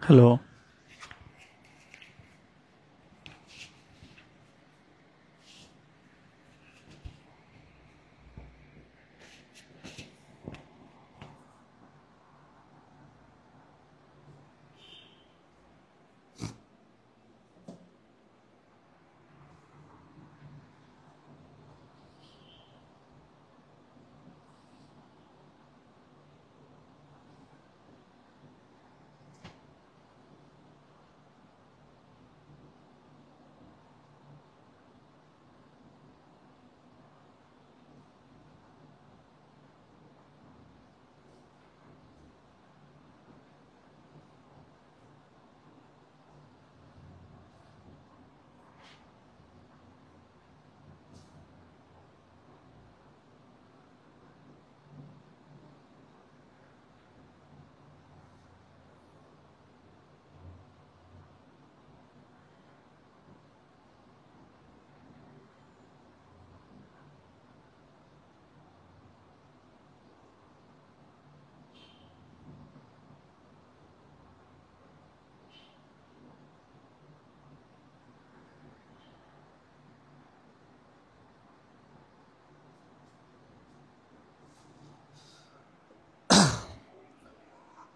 Hello.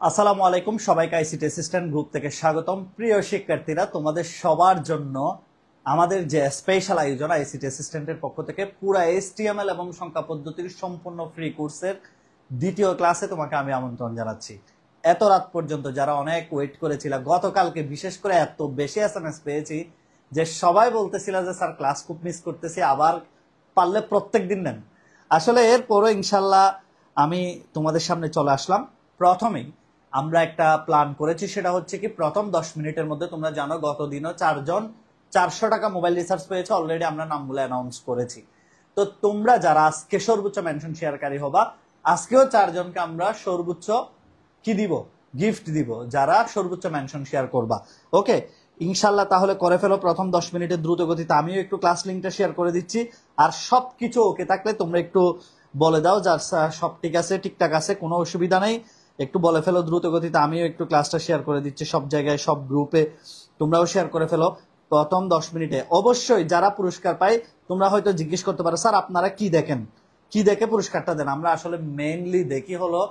আসসালামু আলাইকুম, সবাইকে আইসিটি অ্যাসিস্ট্যান্ট গ্রুপ থেকে স্বাগতম। প্রিয় শিক্ষার্থীরা, তোমাদের সবার জন্য আমাদের যে স্পেশাল আয়োজন আইসিটি অ্যাসিস্ট্যান্টের পক্ষ থেকে পুরা HTML এবং সংখ্যা পদ্ধতির সম্পূর্ণ ফ্রি কোর্সের দ্বিতীয় ক্লাসে তোমাকে আমি আমন্ত্রণ জানাচ্ছি। এত রাত পর্যন্ত যারা অনেক ওয়েট করেছিল, গতকালকে বিশেষ করে এত বেশি SMS পেয়েছি যে সবাই বলতেছিল যে স্যার ক্লাস খুব মিস করতেছি, আবার পারলে প্রত্যেক দিন নেন। আসলে এরপরও ইনশাল্লাহ আমি তোমাদের সামনে চলে আসলাম। প্রথমেই আমরা একটা প্ল্যান করেছি, সেটা হচ্ছে কি প্রথম 10 মিনিটের মধ্যে, তোমরা জানো গত দিনও 4 জন 400 টাকা মোবাইল রিচার্জ পেয়েছে, অলরেডি আমরা নামগুলো অ্যানাউন্স করেছি। তো তোমরা যারা আজকে সর্বোচ্চ মেনশন শেয়ারকারী হবা, আজকেও 4 জনকে আমরা সর্বোচ্চ কি দিব, গিফট দিব, যারা সর্বোচ্চ মেনশন শেয়ার করবা। ওকে, ইনশাল্লাহ তাহলে করে ফেলো প্রথম 10 মিনিটের দ্রুত গতিতে। আমিও একটু ক্লাস লিঙ্কটা শেয়ার করে দিচ্ছি, আর সবকিছু ওকে থাকলে তোমরা একটু বলে দাও যার সব ঠিক আছে, ঠিকঠাক আছে, কোনো অসুবিধা নেই, একটু বলে ফেলো দ্রুত গতিতে। আমিও একটু ক্লাসটা শেয়ার করে দিচ্ছি সব জায়গায়, সব গ্রুপে, তোমরাও শেয়ার করে ফেলো প্রথম 10 মিনিটে। অবশ্যই যারা পুরস্কার পায়, তোমরা হয়তো জিজ্ঞেস করতে পারো স্যার আপনারা কি দেখেন, কি দেখে পুরস্কারটা দেন। আমরা আসলে মেইনলি দেখি হলো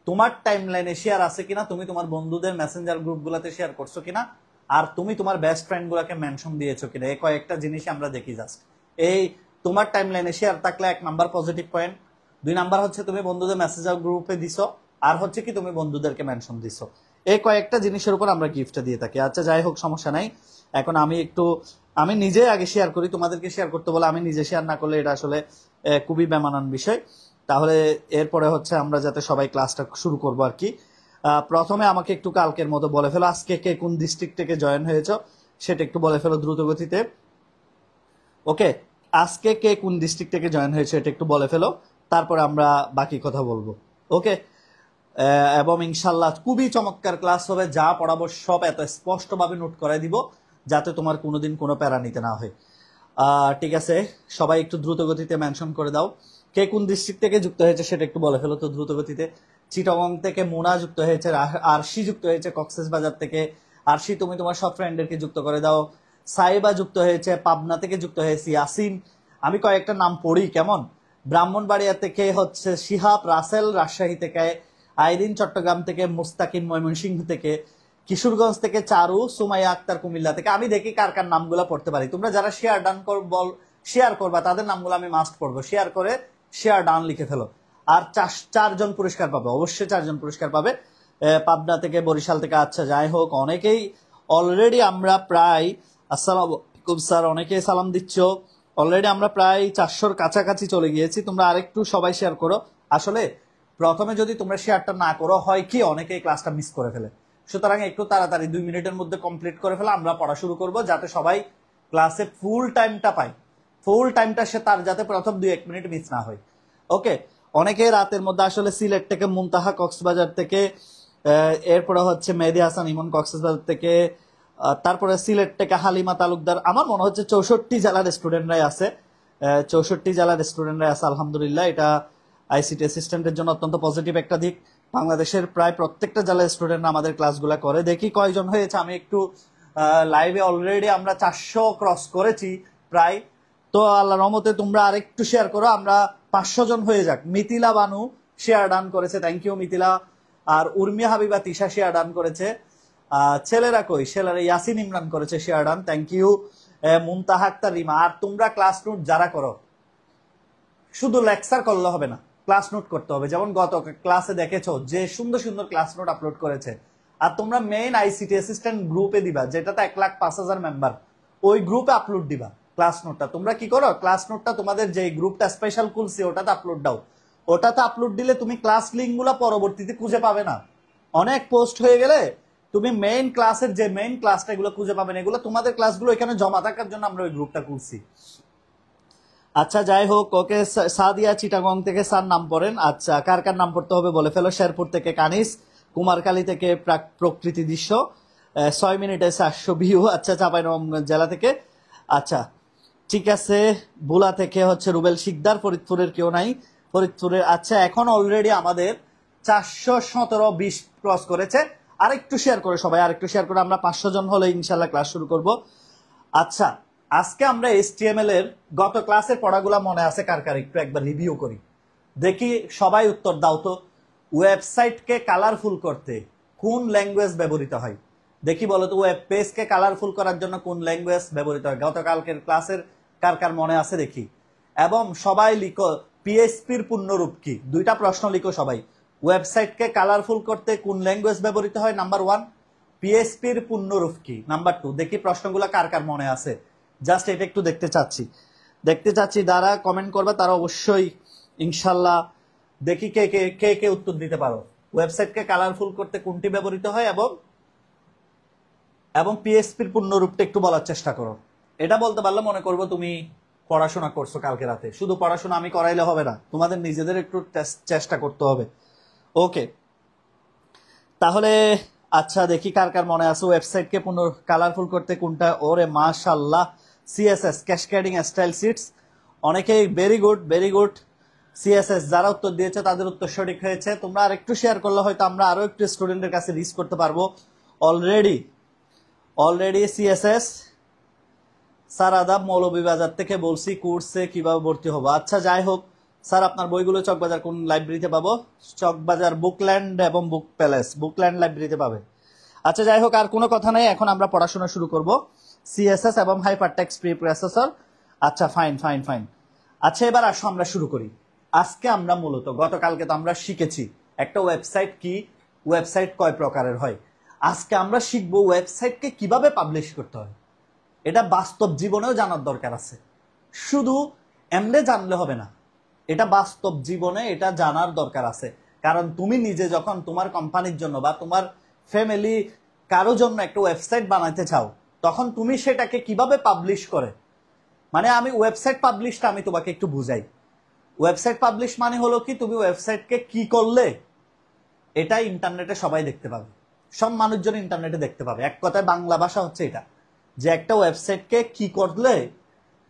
তোমার টাইম লাইনে শেয়ার আছে কিনা, তুমি তোমার বন্ধুদের মেসেঞ্জার গ্রুপগুলোতে শেয়ার করছো কিনা, আর তুমি তোমার বেস্ট ফ্রেন্ড গুলাকে মেনশন দিয়েছো কিনা। এই কয়েকটা জিনিস আমরা দেখি জাস্ট। এই তোমার টাইম লাইনে শেয়ার থাকলে 1 নাম্বার পজিটিভ পয়েন্ট, 2 নাম্বার হচ্ছে তুমি বন্ধুদের মেসেঞ্জার গ্রুপে দিছো, আর হচ্ছে কি তুমি বন্ধুদেরকে মেনশন দিছো। এই কয়েকটা জিনিসের উপর আমরা গিফটটা দিয়ে থাকি। আচ্ছা যাই হোক, সমস্যা নাই। এখন আমি নিজে আগে শেয়ার করি, তোমাদেরকে শেয়ার করতে বলে আমি নিজে শেয়ার না করলে এটা আসলে খুবই বেমানান বিষয়। তাহলে এরপরে হচ্ছে আমরা যাতে সবাই ক্লাসটা শুরু করবো আর কি। প্রথমে আমাকে একটু কালকের মতো বলে ফেলো, আজকে কে কোন ডিস্ট্রিক্ট থেকে জয়েন হয়েছ সেটা একটু বলে ফেলো দ্রুত গতিতে। ওকে, আজকে কে কোন ডিস্ট্রিক্ট থেকে জয়েন হয়েছে এটা একটু বলে ফেলো, তারপরে আমরা বাকি কথা বলবো। ওকে, এবং ইনশাল্লাহ খুবই চমৎকার ক্লাস হবে, যা পড়াবো সব এত স্পষ্টভাবে নোট করে দিব যাতে তোমার কোনোদিন কোনো প্যারা নিতে না হয়। ঠিক আছে, সবাই একটু দ্রুত গতিতে মেনশন করে দাও কে কোন ডিস্ট্রিক্ট থেকে যুক্ত হয়েছে সেটা একটু বলে ফেলো তো দ্রুত গতিতে। চিটাগং থেকে মুনা যুক্ত হয়েছে, আরশি যুক্ত হয়েছে কক্সেস বাজার থেকে। আরশি তুমি তোমার সব ফ্রেন্ডদেরকে যুক্ত করে দাও। সাইবা যুক্ত হয়েছে পাবনা থেকে, যুক্ত হয়েছে ইয়াসিন। আমি কয়েকটা নাম পড়ি কেমন। ব্রাহ্মণবাড়িয়া থেকে হচ্ছে শিহাব, রাসেল রাজশাহী থেকে, আইরিন চট্টগ্রাম থেকে, মুস্তাকিম ময়মনসিংহ থেকে, কিশোরগঞ্জ থেকে চারু, সুমাইয়া আক্তার কুমিল্লা থেকে। আমি দেখি কার কার নামগুলো পড়তে পারি। তোমরা যারা শেয়ার ডান শেয়ার করবা তাদের নামগুলো আমি মাস্ট পড়বো। শেয়ার করে শেয়ার ডান লিখে ফেলো। আর 4 জন পুরস্কার পাবে, অবশ্যই 4 জন পুরস্কার পাবে পাবনা থেকে, বরিশাল থেকে। আচ্ছা যাই হোক, অনেকেই অলরেডি আমরা প্রায়, আসসালামু আলাইকুম স্যার, অনেকেই সালাম দিচ্ছ। অলরেডি আমরা প্রায় 400-র কাছাকাছি চলে গিয়েছি। তোমরা আরেকটু সবাই শেয়ার করো। আসলে প্রথমে যদি তোমরা শেয়ারটা না করো, হয় কি অনেকেই ক্লাসটা মিস করে ফেলে। সুতরাং একটু তাড়াতাড়ি 2 মিনিটের মধ্যে কমপ্লিট করে ফেলে আমরা পড়া শুরু করব, যাতে সবাই ক্লাসে ফুল টাইমটা পায়। ফুল টাইমটা সে তার যাতে প্রথম 2-1 মিনিট মিস না হয়। ওকে, অনেকে রাতের মধ্যে আসলে সিলেট থেকে মুনতাহা কক্সবাজার থেকে, এরপরে হচ্ছে মেহেদি হাসান ইমন কক্সবাজার থেকে, তারপরে সিলেট থেকে হালিমা তালুকদার। আমার মনে হচ্ছে 64 জেলার স্টুডেন্টরাই আছে, 64 জেলার স্টুডেন্টরাই আছে, আলহামদুলিল্লাহ। এটা আইসিটি অ্যাসিস্ট্যান্টের জন্য অত্যন্ত পজিটিভ একটা দিক। বাংলাদেশের প্রায় প্রত্যেকটা জেলার স্টুডেন্ট আমাদের ক্লাসগুলো করে। দেখি কয়জন হয়েছে। আমি একটু লাইভে অলরেডি আমরা 400 ক্রস করেছি প্রায়। তো আল্লাহ রহমতে তোমরা আরেকটু শেয়ার করো, আমরা 500 জন হয়ে যাক। মিথিলা বানু শেয়ার ডান করেছে, থ্যাংক ইউ মিথিলা। আর উর্মি হাবিবা তিশা শেয়ার ডান করেছে। ছেলেরা কই, ছেলেরা ইয়াসিন ইমরান করেছে share done, thank you. Mumtaha Akter Rima. আর তোমরা ক্লাস নোট যারা করো, শুধু লেকচার করলে হবে না, ক্লাস নোট করতে হবে। যেমন গত ক্লাসে দেখেছো যে সুন্দর সুন্দর ক্লাস নোট আপলোড করেছে। আর তোমরা মেইন আইসিটি অ্যাসিস্ট্যান্ট গ্রুপে দিবা, যেটাতে 1,05,000 মেম্বার, ওই গ্রুপে আপলোড দিবা ক্লাস নোটটা। তোমরা কি করো, ক্লাস নোটটা তোমাদের যে গ্রুপটা স্পেশাল খুলছি ওটাতে আপলোড দাও। ওটাতে আপলোড দিলে তুমি ক্লাস লিঙ্কগুলো পরবর্তীতে খুঁজে পাবে না। অনেক পোস্ট হয়ে গেলে তুমি মেইন ক্লাসের যে মেইন ক্লাসটা এগুলো খুঁজে পাবে না। এগুলো তোমাদের ক্লাসগুলো এখানে জমা থাকার জন্য আমরা ওই গ্রুপটা খুলছি। আচ্ছা যাই হোক, ওকে। সাদিয়া চিটাগং থেকে স্যার নাম পড়েন। আচ্ছা কার কার নাম পড়তে হবে বলে ফেলো। শেরপুর থেকে কানিস, কুমারখালী থেকে প্রকৃতি দৃশ্য, 6 মিনিটে 700 ভিউ। আচ্ছা চাঁপাইনবাবগঞ্জ জেলা থেকে। আচ্ছা ঠিক আছে। বুলা থেকে হচ্ছে রুবেল শিকদার। ফরিদপুরের কেউ নাই, ফরিদপুরের। আচ্ছা এখন অলরেডি আমাদের 417-20 ক্রস করেছে। আরেকটু শেয়ার করে সবাই, আরেকটু শেয়ার করে আমরা 500 জন হলে ইনশাল্লাহ ক্লাস শুরু করব। আচ্ছা আজকে আমরা HTML এর গত ক্লাসের পড়াগুলা মনে আছে কার কার, একটু একবার রিভিউ করি। দেখি সবাই উত্তর দাও তো। ওয়েবসাইটকে কালারফুল করতে কোন ল্যাঙ্গুয়েজ ব্যবহৃত হয়? দেখি বলো তো, ওয়েব পেজকে কালারফুল করার জন্য কোন ল্যাঙ্গুয়েজ ব্যবহৃত হয়? গতকালকের ক্লাসের কার কার মনে আছে দেখি। এবং সবাই লিখো পিএইচপির পূর্ণরূপ কি। দুইটা প্রশ্ন লিখো সবাই। ওয়েবসাইটকে কালারফুল করতে কোন ল্যাঙ্গুয়েজ ব্যবহৃত হয়? নাম্বার 1 পিএইচপির পূর্ণরূপ কি। নাম্বার 2 দেখি প্রশ্নগুলো কার কার মনে আছে। জাস্ট এটা একটু দেখতে চাচ্ছি যারা কমেন্ট করবে তারা অবশ্যই ইনশাল্লাহ। দেখি কে কে কে কে উত্তর দিতে পারো। ওয়েবসাইটকে কালারফুল করতে কোনটি ব্যবহৃত হয় এবং পিএইচপির পূর্ণরূপটা একটু বলার চেষ্টা করো। এটা বলতে পারলে মনে করবো তুমি পড়াশোনা করছো কালকে রাতে। শুধু পড়াশোনা আমি করাইলে হবে না, তোমাদের নিজেদের একটু চেষ্টা করতে হবে। ওকে তাহলে আচ্ছা দেখি কার কার মনে আছে ওয়েবসাইটকে কালারফুল করতে কোনটা। ওরে মাশাআল্লাহ, সিএসএস ক্যাসকেডিং স্টাইল শিটস। অনেকেই very good very good. CSS যারা উত্তর দিয়েছে তাদের উত্তর সঠিক হয়েছে। তোমরা আরেকটু শেয়ার করলে হয়তো আমরা আরো একটু স্টুডেন্টের কাছে রিচ করতে পারবো। Already CSS. স্যার আদাব, মৌলভীবাজার থেকে বলছি, কোর্সে কিভাবে ভর্তি হবো? আচ্ছা যাই হোক স্যার, আপনার বইগুলো চকবাজার কোন লাইব্রেরিতে পাবো? চকবাজার বুকল্যান্ড এবং বুক প্যালেস, বুকল্যান্ড লাইব্রেরিতে পাবে। আচ্ছা যাই হোক, আর কোনো কথা নেই, এখন আমরা পড়াশোনা শুরু করব। সিএসএস এবং হাইপারটেক্সট প্রি প্রসেসর। আচ্ছা ফাইন। আচ্ছা এবার আসো আমরা শুরু করি। আজকে আমরা মূলত গতকালকে তো আমরা শিখেছি একটা ওয়েবসাইট কি, ওয়েবসাইট কয় প্রকারের হয়। আজকে আমরা শিখবো ওয়েবসাইটকে কিভাবে পাবলিশ করতে হয়। এটা বাস্তব জীবনেও জানার দরকার আছে, শুধু এমনি জানলে হবে না। এটা বাস্তব জীবনে এটা জানার দরকার আছে। কারণ তুমি নিজে যখন তোমার কোম্পানির জন্য বা তোমার ফ্যামিলি কারো জন্য একটা ওয়েবসাইট বানাইতে চাও, তখন তুমি সেটাকে কিভাবে পাবলিশ করে, মানে আমি ওয়েবসাইট পাবলিশটা আমি তোমাকে একটু বুঝাই। ওয়েবসাইট পাবলিশ মানে হলো কি, তুমি ওয়েবসাইটকে কি করলে এটা ইন্টারনেটে সবাই দেখতে পাবে, সব মানুষজন ইন্টারনেটে দেখতে পাবে। এক কথায় বাংলা ভাষা হচ্ছে এটা, যে একটা ওয়েবসাইটকে কি করলে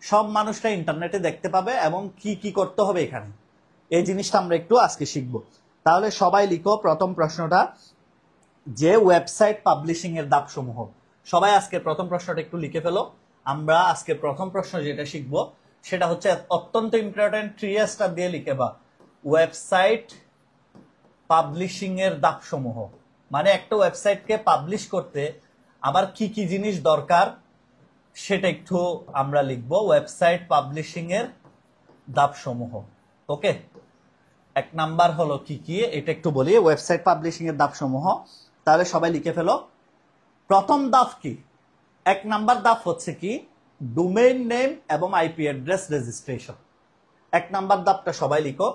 সব মানুষরা ইন্টারনেটে দেখতে পাবে এবং কি কি করতে হবে এখানে, এই জিনিসটা আমরা একটু আজকে শিখব। তাহলে সবাই লিখো প্রথম প্রশ্নটা, যে ওয়েবসাইট পাবলিশিং এর ধাপসমূহ। সবাই আজকে প্রথম প্রশ্নটা একটু লিখে ফেলো। আমরা আজকে প্রথম প্রশ্ন যেটা শিখব সেটা হচ্ছে অত্যন্ত ইম্পর্টেন্ট, 3 স্টার দিয়ে লিখে বা ওয়েবসাইট পাবলিশিং এর ধাপসমূহ। মানে একটা ওয়েবসাইটকে পাবলিশ করতে আবার কি কি জিনিস দরকার সেটা একটু আমরা লিখব। ওয়েবসাইট পাবলিশিং এর ধাপসমূহ। ওকে, 1 নাম্বার হলো কি কি, এটা একটু বলি। ওয়েবসাইট পাবলিশিং এর ধাপসমূহ, তাহলে সবাই লিখে ফেলো। প্রথম ধাপ কি? 1 নাম্বার ধাপ হচ্ছে কি, ডোমেইন নেম এবং আইপি অ্যাড্রেস রেজিস্ট্রেশন। 1 নাম্বার ধাপটা সবাই লিখো।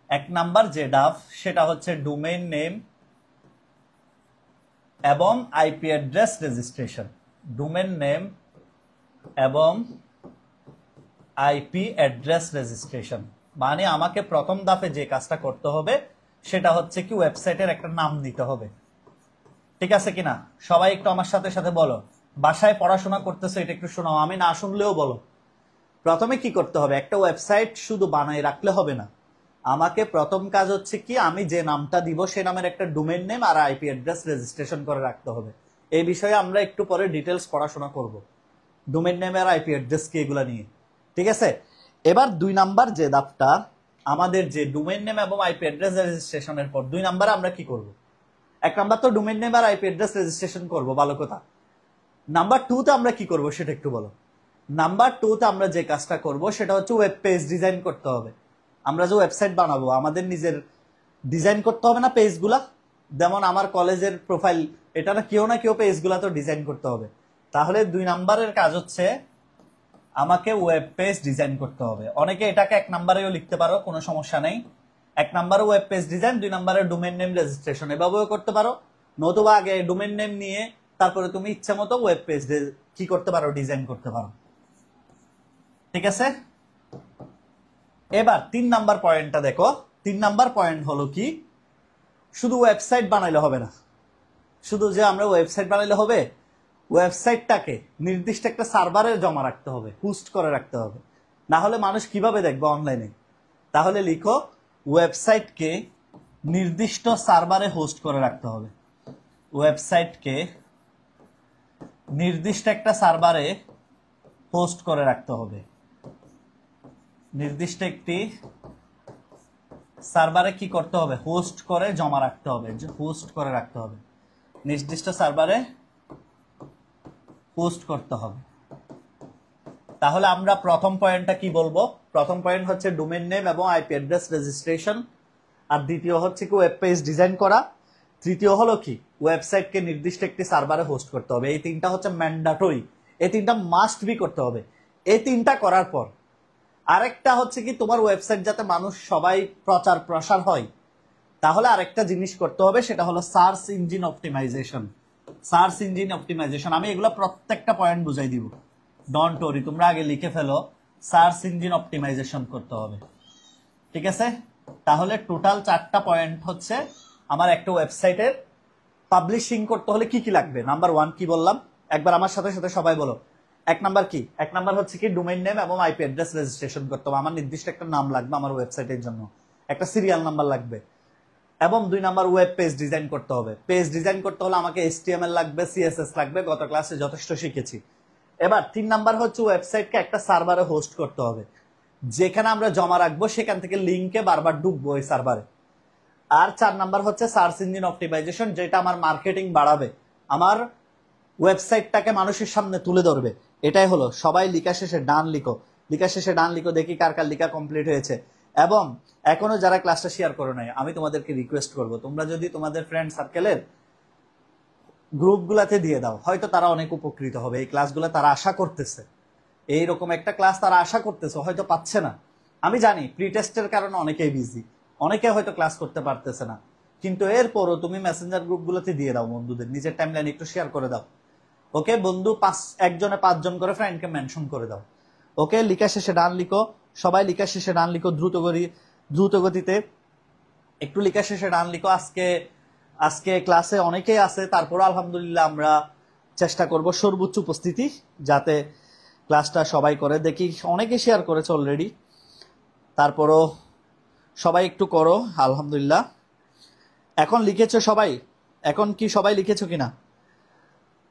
1 নাম্বার যে ধাপ সেটা হচ্ছে ডোমেইন নেম এবং IP address registration. Domain name এবং আইপি অ্যাড্রেস রেজিস্ট্রেশন মানে আমাকে প্রথম ধাপে যে কাজটা করতে হবে সেটা হচ্ছে কি, ওয়েবসাইটের একটা নাম দিতে হবে। ঠিক আছে কিনা? সবাই একটু আমার সাথে সাথে বলো। বাসায় পড়াশোনা করতেছো এটা একটু শোনাও, আমি না শুনলেও বলো। প্রথমে কি করতে হবে, একটা ওয়েবসাইট শুধু বানাই রাখলে হবে না, আমাকে প্রথম কাজ হচ্ছে কি, আমি যে নামটা দিব সে নামের একটা ডোমেইন নেম আর আইপি অ্যাড্রেস রেজিস্ট্রেশন করে রাখতে হবে। এই বিষয়ে আমরা একটু পরে ডিটেলস পড়াশোনা করব, ডোমেইন নেম আর আইপি অ্যাড্রেস কি এগুলা নিয়ে, ঠিক আছে। এবার 2 নাম্বার যে ধাপটা, আমাদের যে ডোমেইন নেম এবং আইপি অ্যাড্রেস রেজিস্ট্রেশনের পর 2 নাম্বারে আমরা কি করব? 1 নাম্বার তো ডোমেইন নেম আর আইপি অ্যাড্রেস রেজিস্ট্রেশন করব, ভালো কথা। নাম্বার 2 তে আমরা কি করব সেটা একটু বলো। নাম্বার 2 তে আমরা যে কাজটা করব সেটা হচ্ছে ওয়েব পেজ ডিজাইন করতে হবে। আমরা যে ওয়েবসাইট বানাবো আমাদের নিজের ডিজাইন করতে হবে না পেজগুলা, যেমন আমার কলেজের প্রোফাইল, এটা না কেউ পেজগুলা তো ডিজাইন করতে হবে। তাহলে 2 নাম্বারের কাজ হচ্ছে আমাকে ওয়েব পেজ ডিজাইন করতে হবে। অনেকে এটাকে 1 নাম্বারেও লিখতে পারো, কোনো সমস্যা নেই। 1 নাম্বারে ওয়েব পেজ ডিজাইন, 2 নাম্বারে ডোমেইন নেম রেজিস্ট্রেশন, এভাবেও করতে পারো। নতুবা আগে ডোমেইন নেম নিয়ে তারপরে তুমি ইচ্ছা মতো ওয়েব পেজ কি করতে পারো, ডিজাইন করতে পারো, ঠিক আছে। এবার 3 নাম্বার পয়েন্টটা দেখো। 3 নাম্বার পয়েন্ট হলো কি, শুধু ওয়েবসাইট বানাইলে হবে না। শুধু যে আমরা ওয়েবসাইট বানাইলে হবে, ওয়েবসাইটটাকে নির্দিষ্ট একটা সার্ভারে জমা রাখতে হবে, হোস্ট করে রাখতে হবে। না হলে মানুষ কিভাবে দেখবে অনলাইনে? তাহলে লিখো ওয়েবসাইটকে নির্দিষ্ট সার্ভারে হোস্ট করে রাখতে হবে। ওয়েবসাইটকে নির্দিষ্ট একটা সার্ভারে হোস্ট করে রাখতে হবে। নির্দিষ্ট একটি সার্ভারে কি করতে হবে? হোস্ট করে জমা রাখতে হবে, হোস্ট করে রাখতে হবে, নির্দিষ্ট সার্ভারে হোস্ট করতে হবে। তাহলে আমরা প্রথম পয়েন্টটা কি বলবো? প্রথম পয়েন্ট হচ্ছে ডোমেইন নেম এবং আইপি অ্যাড্রেস রেজিস্ট্রেশন, আর দ্বিতীয় হচ্ছে কি ওয়েব পেজ ডিজাইন করা, তৃতীয় হলো কি ওয়েবসাইটকে নির্দিষ্ট একটি সার্ভারে হোস্ট করতে হবে। এই 3টা হচ্ছে ম্যান্ডেটরি, এই 3টা মাস্ট বি করতে হবে। এই 3টা করার পর আরেকটা হচ্ছে কি, তোমার ওয়েবসাইট যাতে মানুষ সবাই প্রচার প্রসার হয়, তাহলে আরেকটা জিনিস করতে হবে, সেটা হলো search engine optimisation. Search engine optimisation, আমি এগুলো প্রত্যেকটা পয়েন্ট বুঝাই দিব, ডোন্ট ওয়ারি, তোমরা আগে লিখে ফেলো। সার্চ ইঞ্জিন অপটিমাইজেশন করতে হবে, ঠিক আছে। তাহলে টোটাল 4টা পয়েন্ট হচ্ছে আমার একটা ওয়েবসাইটের পাবলিশিং করতে হলে কি কি লাগবে। নাম্বার 1 কি বললাম, একবার আমার সাথে সাথে সবাই বলো। 1 নাম্বার কি? 1 নাম্বার হচ্ছে কি ডোমেইন নেম এবং আইপি অ্যাড্রেস রেজিস্ট্রেশন করতে হবে। আমার নির্দিষ্ট একটা নাম লাগবে আমার ওয়েবসাইটের জন্য, একটা সিরিয়াল নাম্বার লাগবে। এবং 2 নাম্বার ওয়েব পেজ ডিজাইন করতে হবে। পেজ ডিজাইন করতে হলে আমাকে HTML লাগবে, CSS লাগবে, গত ক্লাসে যথেষ্ট শিখেছি। এবার 3 নাম্বার হচ্ছে ওয়েবসাইটকে একটা সার্ভারে হোস্ট করতে হবে, যেখানে আমরা জমা রাখবো, সেখান থেকে লিঙ্কে বারবার ঢুকবো ওই সার্ভারে। আর 4 নাম্বার হচ্ছে সার্চ ইঞ্জিন অপটিমাইজেশন, যেটা আমার মার্কেটিং বাড়াবে, আমার ওয়েবসাইটটাকে মানুষের সামনে তুলে ধরবে। এটাই হলো। সবাই লিখা শেষে ডান লিখো, লিখা শেষে ডান লিখো, দেখি কার কার লিখা কমপ্লিট হয়েছে। এবং এখনো যারা ক্লাসটা শেয়ার করো নাই, আমি তোমাদেরকে রিকোয়েস্ট করব, তোমরা যদি তোমাদের ফ্রেন্ড সার্কেলের গ্রুপগুলাতে দিয়ে দাও, হয়তো তারা অনেক উপকৃত হবে। এই ক্লাসগুলো তারা আশা করতেছে, এইরকম একটা ক্লাস তারা আশা করতেছে, হয়তো পাচ্ছে না। আমি জানি প্রি টেস্টের কারণে অনেকেই বিজি, অনেকে হয়তো ক্লাস করতে পারতেছে না, কিন্তু এরপরও তুমি মেসেঞ্জার গ্রুপগুলোতে দিয়ে দাও বন্ধুদের, নিজের টাইমলাইন একটু শেয়ার করে দাও। ওকে বন্ধু, একজনে 5 জন করে ফ্রেন্ডকে মেনশন করে দাও। ওকে, লিখা শেষে ডান লিখো, সবাই লিখা শেষে ডান লিখো, দ্রুত গতিতে একটু লিখা শেষে ডান লিখো। আজকে ক্লাসে অনেকেই আছে, তারপর আলহামদুলিল্লাহ আমরা চেষ্টা করব সর্বোচ্চ উপস্থিতি, যাতে ক্লাসটা সবাই করে। দেখি অনেকে শেয়ার করেছে অলরেডি, তারপরও সবাই একটু করো। আলহামদুলিল্লাহ, এখন লিখেছো সবাই? এখন কি সবাই লিখেছো কিনা?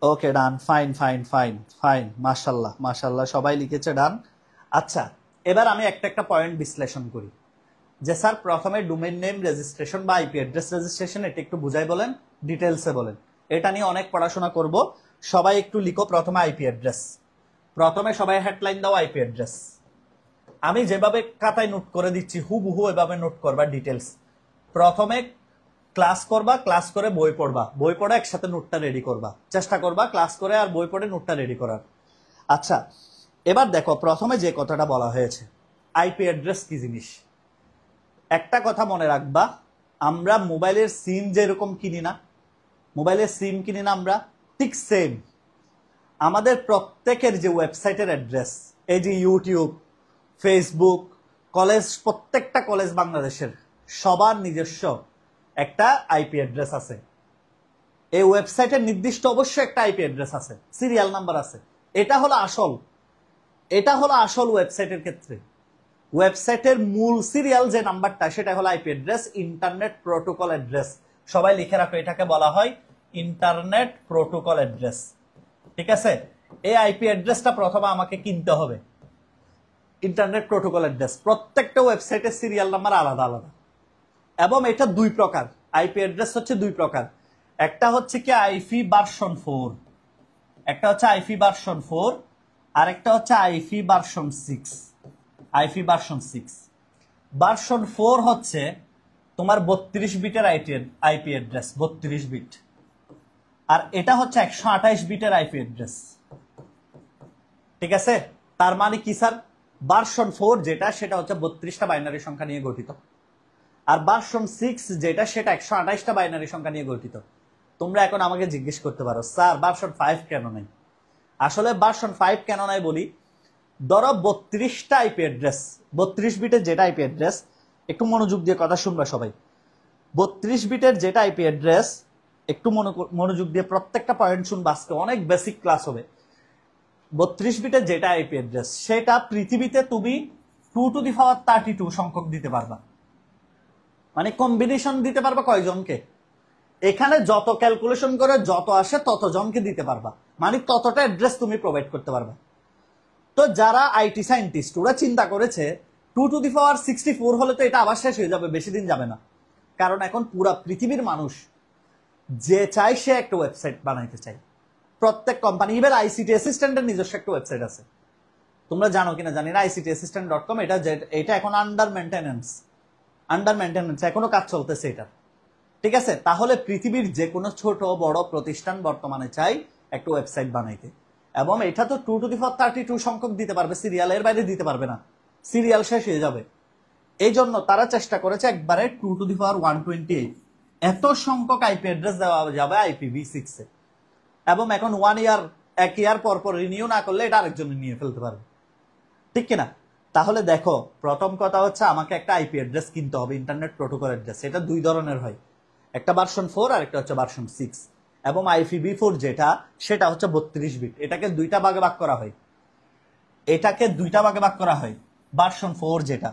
ওকে, ডান, ফাইন ফাইন ফাইন ফাইন, মাশাল্লাহ মাশাল্লাহ, সবাই লিখেছে, ডান। আচ্ছা, এবার আমি একটা পয়েন্ট বিশ্লেষণ করি, যে স্যার প্রথমে ডোমেইন নেম রেজিস্ট্রেশন বা আইপি অ্যাড্রেস রেজিস্ট্রেশন, এটা একটু বুঝাই বলেন, ডিটেলসে বলেন। এটা নিয়ে অনেক পড়াশোনা করব। সবাই একটু লিখো প্রথমে আইপি অ্যাড্রেস। প্রথমে সবাই হেডলাইন দাও আইপি অ্যাড্রেস। আমি যেভাবে খাতায় নোট করে দিচ্ছি হুবহু এভাবে নোট করবা ডিটেলস। প্রথমে ক্লাস করবা, ক্লাস করে বই পড়বা, বই পড়ে একসাথে নোটটা রেডি করবা, চেষ্টা করবা ক্লাস করে আর বই পড়ে নোটটা রেডি করার। আচ্ছা, এবার দেখো প্রথমে যে কথাটা বলা হয়েছে, আইপি অ্যাড্রেস কি জিনিস। একটা কথা মনে রাখবা, আমরা মোবাইলের সিম যেরকম কিনি না, মোবাইলের সিম কিনি না আমরা, ঠিক সেম আমাদের প্রত্যেকের যে ওয়েবসাইটের অ্যাড্রেস, এই যে ইউটিউব, ফেসবুক, কলেজ, প্রত্যেকটা কলেজ বাংলাদেশের সবার নিজস্ব একটা আইপি অ্যাড্রেস আছে। এই ওয়েবসাইটের নির্দিষ্ট অবশ্যই একটা আইপি অ্যাড্রেস আছে, সিরিয়াল নাম্বার আছে। এটা হলো আসল ওয়েবসাইটের ক্ষেত্রে। ওয়েবসাইটের মূল সিরিয়াল যে নাম্বারটা সেটা হলো IP address, internet protocol address. সবাই লিখে রাখো, এটাকে বলা হয় ইন্টারনেট প্রোটোকল অ্যাড্রেস। ঠিক আছে, এই আইপি অ্যাড্রেসটা প্রথমে আমাকে কিনতে হবে। ইন্টারনেট প্রোটোকল অ্যাড্রেস, প্রত্যেকটা ওয়েবসাইটের সিরিয়াল নাম্বার আলাদা আলাদা, এবং এটা দুই প্রকার। আইপি অ্যাড্রেস হচ্ছে দুই প্রকার, একটা হচ্ছে কি আইপি ভার্সন 4, একটা হচ্ছে আইপি ভার্সন 4, আর একটা হচ্ছে IP version 6। IP version 6, version 4 হচ্ছে তোমার 32 বিটের আইপি অ্যাড্রেস, 32 বিট। আর এটা হচ্ছে 128 বিটের আইপি অ্যাড্রেস। ঠিক আছে, তার মানে কি স্যার, ভার্সন 4 যেটা সেটা হচ্ছে 32টা বাইনারি সংখ্যা নিয়ে গঠিত, আর ভার্সন 6 যেটা সেটা 128টা বাইনারি সংখ্যা নিয়ে গঠিত। তোমরা এখন আমাকে জিজ্ঞেস করতে পারো স্যার ভার্সন 5 কেন নাই? আসলে ভার্সন 5 কেন নাই বলি, ধরো 32টা আইপি অ্যাড্রেস, 32 বিটের যেটা আইপি অ্যাড্রেস, একটু মনোযোগ দিয়ে কথা শুনবা সবাই। 32 বিটের যেটা আইপি অ্যাড্রেস, একটু মনোযোগ দিয়ে প্রত্যেকটা পয়েন্ট শুনবা, আজকে অনেক বেসিক ক্লাস হবে। 32 বিটের যেটা আইপি অ্যাড্রেস সেটা পৃথিবীতে তুমি 2 টু দি পাওয়ার 32 সংখ্যক দিতে পারবা, মানে কম্বিনেশন দিতে পারবা কয়জনকে? এখানে যত ক্যালকুলেশন করে যত আসে তত জনকে দিতে পারবা, মানে ততটা অ্যাড্রেস তুমি প্রোভাইড করতে পারবা। তো যারা আইটি সায়েন্টিস্ট ওরা চিন্তা করেছে 2 টু দি পাওয়ার 64 হলে তো এটা আবার শেষ হয়ে যাবে, বেশি দিন যাবে না। কারণ এখন পুরা পৃথিবীর মানুষ যে চায় সে একটা ওয়েবসাইট বানাইতে চায়। প্রত্যেক কোম্পানি, ইভেন আইসিটি অ্যাসিস্ট্যান্টের নিজস্ব একটা ওয়েবসাইট আছে, তোমরা জানো কিনা জানি না, ICTassistant.com। এটা এখন আন্ডার মেনটেনেন্স, এখনো কাজ চলতেছে এটা। ঠিক আছে, তাহলে পৃথিবীর যে কোনো ছোট বড় প্রতিষ্ঠান বর্তমানে চাই একটা ওয়েবসাইট বানাইতে, এবং এটা তো 2 টু দি পাওয়ার 32 সংখ্যক দিতে পারবে, সিরিয়ালের বাইরে দিতে পারবে না, সিরিয়াল শেষ হয়ে যাবে। এই জন্য তারা চেষ্টা করেছে একবারে 2 টু দি পাওয়ার 128 এত সংখ্যক আইপি অ্যাড্রেস দেওয়া যাবে IPv6 এ। এবং এখন 1 ইয়ার পর পর রিনিউ না করলে এটা আরেকজন নিয়ে ফেলতে পারবে, ঠিক কিনা? তাহলে দেখো, প্রথম কথা হচ্ছে আমাকে একটা আইপি অ্যাড্রেস কিনতে হবে, ইন্টারনেট প্রোটোকল অ্যাড্রেস। এটা দুই ধরনের হয়, একটা ভার্সন 4 আর একটা হচ্ছে ভার্সন 6। এবং IPv4 যেটা সেটা হচ্ছে 32 বিট। এটাকে দুইটা ভাগে ভাগ করা হয়, ভার্সন 4 যেটা,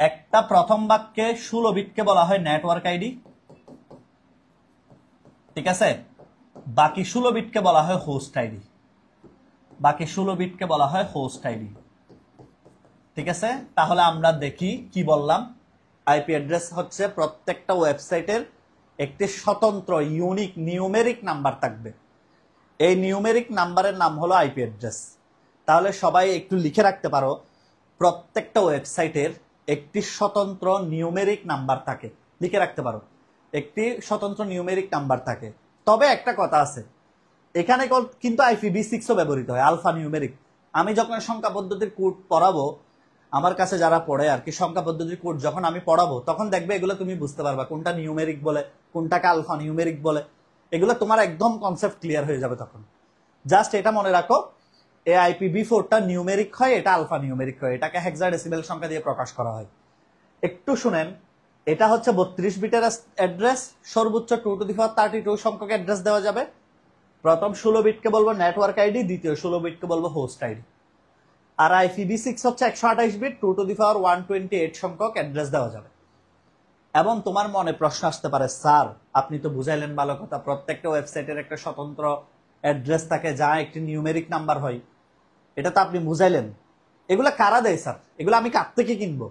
একটা প্রথম ভাগকে 16 বিটকে বলা হয় নেটওয়ার্ক আইডি, ঠিক আছে, বাকি 16 বিটকে বলা হয় হোস্ট আইডি, ঠিক আছে। তাহলে আমরা দেখি কি বললাম। আইপি অ্যাড্রেস হচ্ছে প্রত্যেকটা ওয়েবসাইটের একটি স্বতন্ত্র ইউনিক নিউমেরিক নাম্বার থাকবে, এই নিউমেরিক নাম্বারের নাম হলো আইপি অ্যাড্রেস। তাহলে সবাই একটু লিখে রাখতে পারো, প্রত্যেকটা ওয়েবসাইটের একটি স্বতন্ত্র নিউমেরিক নাম্বার থাকে, লিখে রাখতে পারো, একটি স্বতন্ত্র নিউমেরিক নাম্বার থাকে। তবে একটা কথা আছে, এখানে কিন্তু IPv6ও ব্যবহৃত হয়, আলফা নিউমেরিক। আমি যখন সংখ্যা পদ্ধতির কোড পড়াবো, আমার কাছে যারা পড়ে আর কি, সংখ্যা পদ্ধতির কোড যখন আমি পড়াবো, তখন দেখবে এগুলো তুমি বুঝতে পারবা কোনটা নিউমেরিক বলে, কোনটাকে আলফা নিউমেরিক বলে। এগুলো তোমার একদম কনসেপ্ট ক্লিয়ার হয়ে যাবে তখন। জাস্ট এটা মনে রাখো, এই IPv4টা নিউমেরিক হয়, এটা আলফা নিউমেরিক হয়, এটাকে হেক্সাডেসিমেল সংখ্যা দিয়ে প্রকাশ করা হয়। একটু শুনেন, এটা হচ্ছে 32 বিটের অ্যাড্রেস, সর্বোচ্চ 2 টু দি পাওয়ার 32 সংখ্যক অ্যাড্রেস দেওয়া যাবে। প্রথম 16 বিটকে বলবো নেটওয়ার্ক আইডি, দ্বিতীয় 16 বিটকে বলবো হোস্ট আইডি। আর IPv6 হচ্ছে 128 বিট, 2 টু দি পাওয়ার 128 সংখ্যক অ্যাড্রেস দেওয়া যাবে। এবং তোমার মনে প্রশ্ন আসতে পারে, স্যার আপনি তো বুঝাইলেন ভালো কথা, প্রত্যেকটা ওয়েবসাইটের একটা স্বতন্ত্র অ্যাড্রেস থাকে যা একটি নিউমেরিক নাম্বার হয়, এটা তো আপনি বুঝাইলেন, এগুলা কারা দেয় স্যার? এগুলো আমি কার থেকে কিনবো?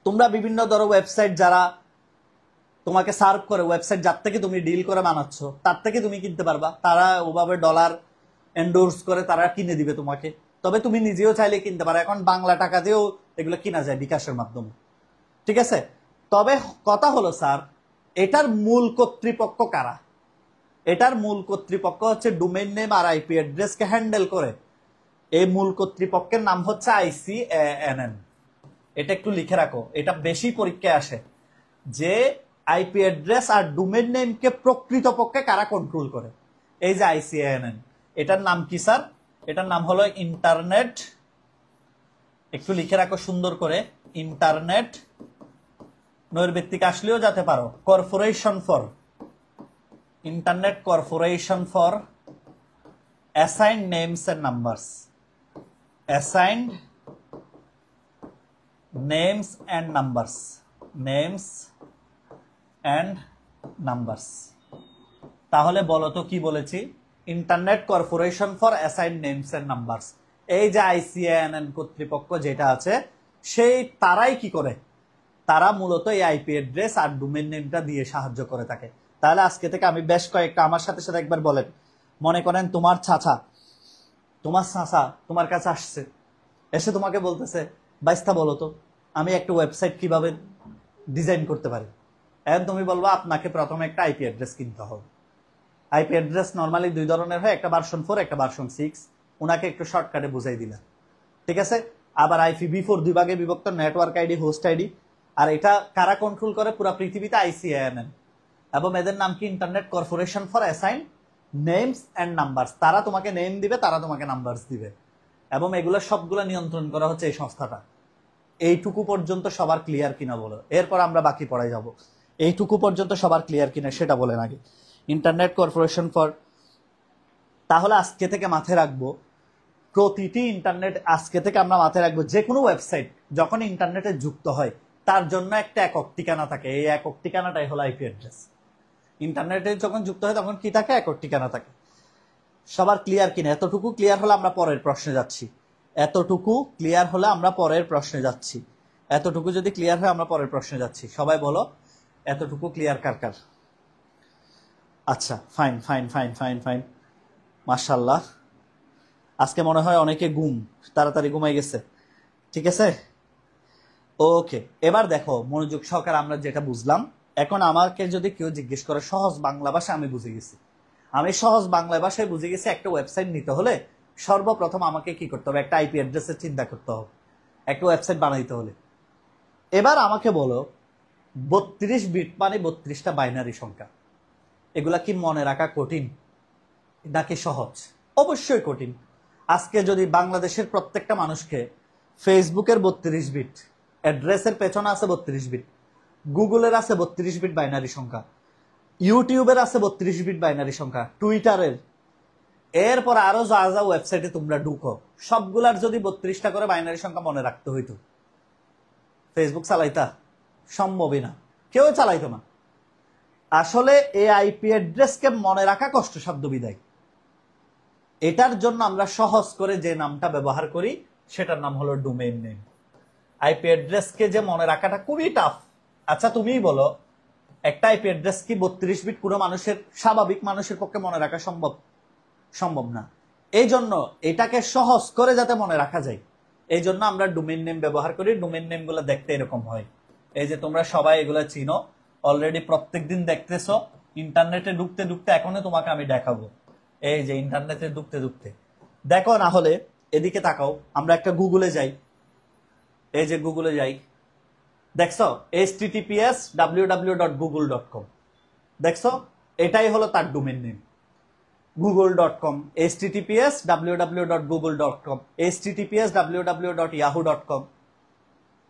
তোমরা বিভিন্ন ধরো ওয়েবসাইট যারা তোমাকে সার্ভ করে, ওয়েবসাইট যার থেকে তুমি ডিল করে বানাচ্ছ তার থেকে তুমি কিনতে পারবা, তারা ওভাবে ডলার এন্ডোর্স করে তারা কিনে দিবে তোমাকে। তবে তুমি নিজেও চাইলে কিনতে পারো, এখন বাংলা টাকা দিয়েও এগুলো কিনা যায় বিকাশের মাধ্যমে, ঠিক আছে। তবে কথা হলো স্যার, এটার মূল কর্তৃপক্ষ কারা? এটার মূল কর্তৃপক্ষ হচ্ছে ডোমেইন নেম আর আইপি অ্যাড্রেসকে হ্যান্ডেল করে, এই মূল কর্তৃপক্ষের নাম হচ্ছে ICANN। এটা একটু লিখে রাখো, এটা বেশি পরীক্ষায় আসে, যে আইপি অ্যাড্রেস আর ডোমেইন নেমকে প্রকৃতপক্ষে কারা কন্ট্রোল করে। এই যে ICANN, এটার নাম কি স্যার? এটার নাম হলো ইন্টারনেট, একটু লিখে রাখো সুন্দর করে, ইন্টারনেট, নৈর্ব্যক্তিক আসলেও যেতে পারো, Internet Corporation for Assigned Names and Numbers, assigned names and numbers, names and numbers. তাহলে বলো তো কি বলেছি? Internet Corporation for assign names and numbers, এই যে আইসিএএনএন কর্তৃপক্ষ যেটা আছে, সেই তারাই কি করে? তারা মূলত এই আইপি অ্যাড্রেস আর ডোমেইন নেমটা দিয়ে সাহায্য করে থাকে। তাহলে আজকে থেকে আমি বেশ কয়েকটা, আমার সাথে সাথে একবার বলেন, মনে করেন তোমার চাচা তোমার কাছে আসছে, এসে তোমাকে বলতেছে, বাইস্তা বলো তো আমি একটা ওয়েবসাইট কিভাবে ডিজাইন করতে পারি। এখন তুমি বলবা আপনাকে প্রথমে একটা আইপি অ্যাড্রেস কিনতে হবে। আইপি অ্যাড্রেস নর্মালি দুই ধরনের হয়, একটা ভার্সন 4, একটা ভার্সন 6। ওনাকে একটু শর্টকাটে বুঝাই দিলাম, ঠিক আছে। আবার IPv4 দুই ভাগে বিভক্ত, নেটওয়ার্ক আইডি, হোস্ট আইডি। আর এটা কারা কন্ট্রোল করে পুরো পৃথিবীতে? ICANN। এবং এদের নাম কি? Internet Corporation for assign names and numbers. তারা তোমাকে নেম দিবে, তারা তোমাকে নাম্বারস দিবে, এবং এগুলো সবগুলো নিয়ন্ত্রণ করা হচ্ছে এই সংস্থাটা। এইটুকু পর্যন্ত সবার ক্লিয়ার কিনা বলো, এরপর আমরা বাকি পড়ায় যাব। এইটুকু পর্যন্ত সবার ক্লিয়ার কিনা সেটা বলেন আগে। ইন্টারনেট কর্পোরেশন ফর, তাহলে আজকে থেকে মাথায় রাখবো প্রতিটি ইন্টারনেট, আজকে থেকে আমরা মাথায় রাখবো যে কোনো ওয়েবসাইট যখন ইন্টারনেটে যুক্ত হয় তার জন্য একটা একক ঠিকানা থাকে। এই একক ঠিকানাটাই হলো আইপি অ্যাড্রেস। ইন্টারনেটে যখন যুক্ত হয় তখন কি থাকে? একক ঠিকানা থাকে। সবার ক্লিয়ার কিনা? এতটুকু ক্লিয়ার হলে আমরা পরের প্রশ্নে যাচ্ছি। এতটুকু ক্লিয়ার হলে আমরা পরের প্রশ্নে যাচ্ছি। এতটুকু যদি ক্লিয়ার হয় আমরা পরের প্রশ্নে যাচ্ছি। সবাই বলো এতটুকু ক্লিয়ার কার কার? আচ্ছা, fine fine fine fine fine, মাশাআল্লাহ। আজকে মনে হয় অনেকে তাড়াতাড়ি ঘুমাই গেছে, ঠিক আছে। ওকে, এবার দেখো মনোযোগ সহকারে আমরা যেটা বুঝলাম। এখন আমাকে যদি কেউ জিজ্ঞেস করে সহজ বাংলা ভাষা, আমি বুঝে গেছি। আমি সহজ বাংলা ভাষায় বুঝে গেছি একটা ওয়েবসাইট নিতে হলে সর্বপ্রথম আমাকে কি করতে হবে? একটা আইপি অ্যাড্রেসের চিন্তা করতে হবে একটা ওয়েবসাইট বানাইতে হলে। এবার আমাকে বলো 32 বিট মানে 32টা বাইনারি সংখ্যা, এগুলা কি মনে রাখা কঠিন নাকি সহজ? অবশ্যই কঠিন। আজকে যদি বাংলাদেশের প্রত্যেকটা মানুষকে ফেসবুকের 32 বিট অ্যাড্রেসের পেছনে আছে 32 বিট, গুগলের আছে 32 বিট বাইনারি সংখ্যা, ইউটিউবের আছে 32 বিট বাইনারি সংখ্যা, টুইটারের, এরপর আরো যা যা ওয়েবসাইটে তোমরা ঢুকো সবগুলার যদি 32টা করে বাইনারি সংখ্যা মনে রাখতে হইতো, ফেসবুক চালাইতা? সম্ভবই না, কেউ চালাইতো না। আসলে এই আইপি অ্যাড্রেসকে মনে রাখা কষ্টসাধ্য বিদায়। এটার জন্য আমরা সহজ করে যে নামটা ব্যবহার করি সেটার নাম হলো ডোমেইন নেম। আইপি অ্যাড্রেসকে যে মনে রাখাটা খুবই টাফ। আচ্ছা তুমিই বলো, একটা আইপি অ্যাড্রেস কি 32 বিট কোনো মানুষের, স্বাভাবিক মানুষের পক্ষে মনে রাখা সম্ভব? সম্ভব না। এই জন্য এটাকে সহজ করে যাতে মনে রাখা যায়, এই জন্য আমরা ডোমেইন নেম ব্যবহার করি। ডোমেইন নেম গুলো দেখতে এরকম হয়। এই যে তোমরা সবাই এগুলো চিনো, অলরেডি প্রত্যেকদিন দেখতেছো। ইন্টারনেটে ঢুকতে ঢুকতে এখনো তোমাকে আমি দেখাবো। এই যে ইন্টারনেটে ঢুকতে ঢুকতে দেখো, না হলে এদিকে তাকাও, আমরা একটা গুগলে যাই। এই যে গুগলে যাই, দেখছো https://www.google.com, দেখছো এটাই হলো তার domain name, google.com, https://www.google.com, https://www.yahoo.com।